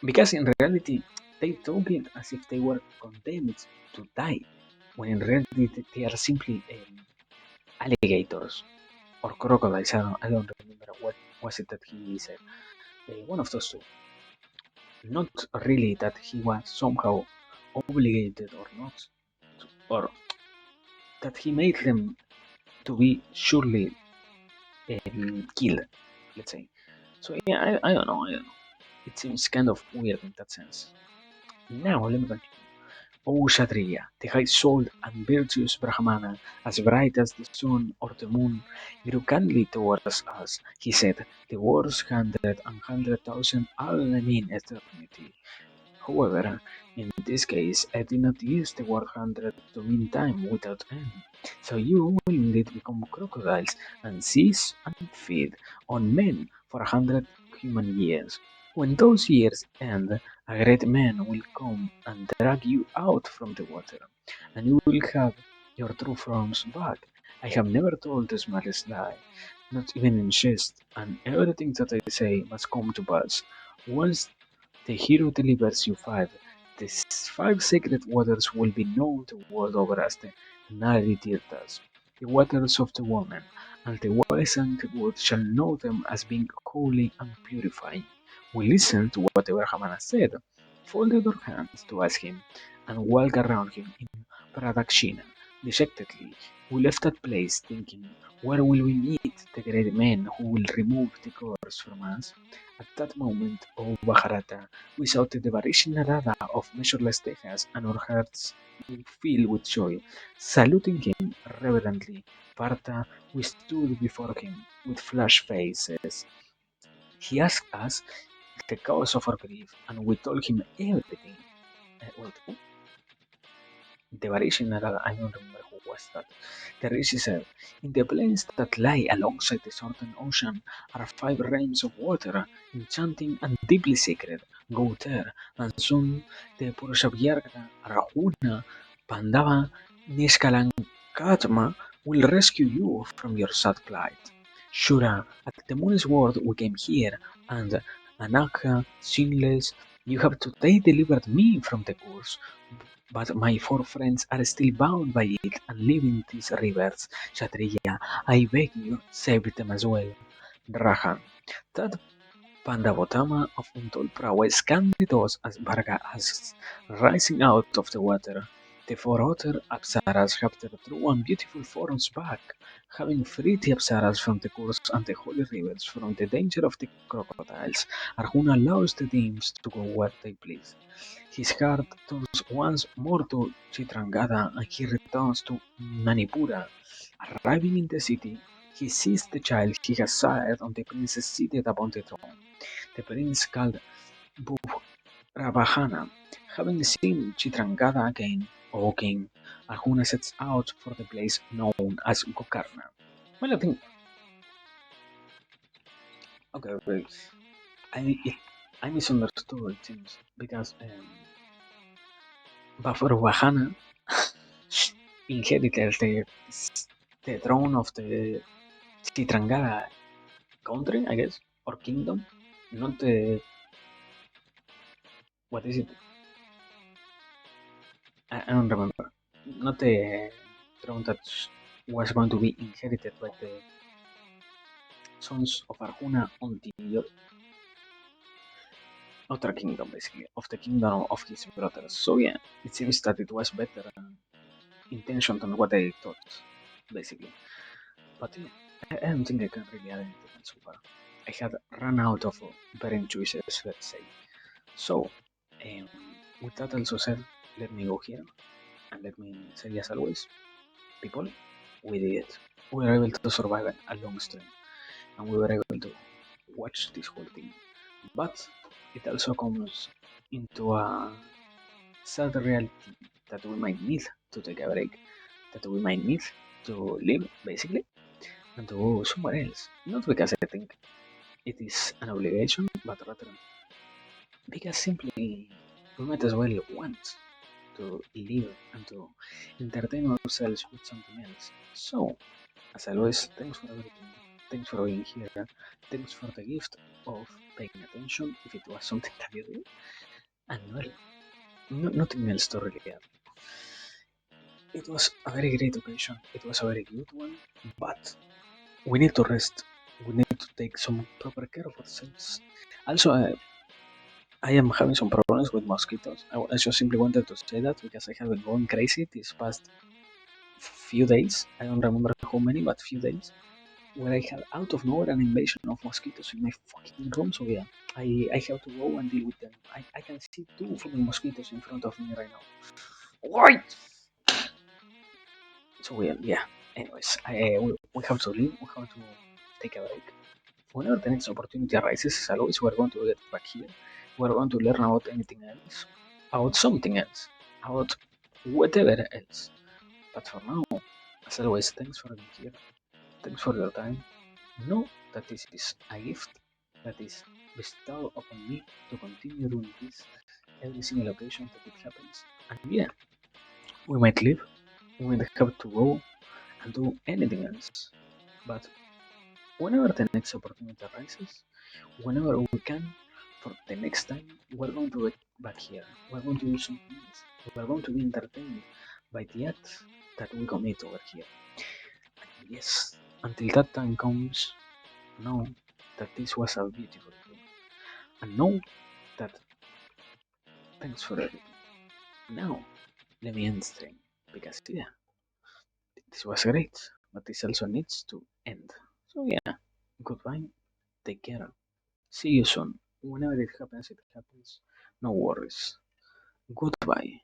because in reality they talk it as if they were condemned to die, when in reality they are simply alligators or crocodiles. I don't remember what was it that he said. One of those two. Not really that he was somehow obligated or not, or that he made them to be surely killed, let's say. So yeah, I don't know. I don't know. It seems kind of weird in that sense. Now let me continue. O Kshatriya, the high-souled and virtuous Brahmana, as bright as the sun or the moon, grew kindly towards us. He said, the words 100,000 all mean eternity. However, in this case, I did not use the word 100 to mean time without end. So you will indeed become crocodiles and seize and feed on men for 100 human years. When those years end, a great man will come and drag you out from the water, and you will have your true forms back. I have never told the smallest lie, not even in jest, and everything that I say must come to pass. Once the hero delivers you five, the five sacred waters will be known the world over as the Nari Tirthas, the waters of the woman, and the wise and good shall know them as being holy and purifying. We listened to what Abraham said, folded our hands to ask him, and walked around him in Pradakshina. Dejectedly, we left that place thinking, where will we meet the great man who will remove the curse from us? At that moment, O Mahabharata, we shouted the Varishinarada of measureless Texas, and our hearts filled with joy. Saluting him reverently, Partha, we stood before him with flushed faces. He asked us the cause of our grief, and we told him everything. Wait, who? The variation, I don't remember who was that. The rishi said, in the plains that lie alongside the southern ocean are five realms of water, enchanting and deeply sacred. Go there, and soon the Purushabhyarga, Rahuna, Pandava, Nishkalankatma will rescue you from your sad plight. Shura, at the moon's word we came here, and Anaka, sinless, you have today delivered me from the curse, but my four friends are still bound by it and live in these rivers. Kshatriya, I beg you, save them as well. Rahan, that Pandavotama of untold prowess candid us as Bharga asks, rising out of the water. The four other Apsaras have their true and beautiful forms back, having freed the Apsaras from the curse and the holy rivers from the danger of the crocodiles. Arjuna allows the demons to go where they please. His heart turns once more to Chitrangada and he returns to Manipura. Arriving in the city, he sees the child he has sired on the princess seated upon the throne. The prince called Bhuravahana. Having seen Chitrangada again, O king, Arjuna sets out for the place known as Gokarna. Well, I think, okay, I, it, I misunderstood it seems because Bhuravahana inherited the throne of the Chitrangada country, I guess, or kingdom, not the, what is it? I don't remember. Not the throne that was going to be inherited by the sons of Arjuna on the other kingdom, basically, of the kingdom of his brothers. So yeah, it seems that it was better intention than what I thought, basically. But yeah, I don't think I can really add anything else so far. I had run out of better choices, let's say. So, um, with that also said, let me go here and let me say as always, people, we did it. We were able to survive a long stream and we were able to watch this whole thing. But it also comes into a sad reality that we might need to take a break, that we might need to live basically and to go somewhere else. Not because I think it is an obligation, but rather because simply we might as well want to live and to entertain ourselves with something else. So, as always, thanks for everything. Thanks for being here. Thanks for the gift of paying attention if it was something that you did. And well, nothing else to really add. It was a very great occasion. It was a very good one. But we need to rest. We need to take some proper care of ourselves. Also, I am having some problems with mosquitoes. I just simply wanted to say that because I have been going crazy these past few days. I don't remember how many, but few days where I had out of nowhere an invasion of mosquitoes in my fucking room. So yeah, I have to go and deal with them. I can see two fucking mosquitoes in front of me right now. Why? So yeah. Anyways, we have to leave. We have to take a break. Whenever the next opportunity arises, as always, we're going to get back here. We're going to learn about anything else, about something else, about whatever else. But for now, as always, thanks for being here. Thanks for your time. Know that this is a gift that is bestowed upon me to continue doing this every single occasion that it happens. And yeah, we might leave, we might have to go and do anything else. But whenever the next opportunity arises, whenever we can, for the next time, we're going to get back here. We're going to do something else. We're going to be entertained by the acts that we commit over here. And yes, until that time comes, know that this was a beautiful dream. And know that thanks for everything. Now, let me end the stream. Because yeah, this was great, but this also needs to end. So yeah, goodbye, take care. See you soon. Whenever it happens, it happens. No worries. Goodbye.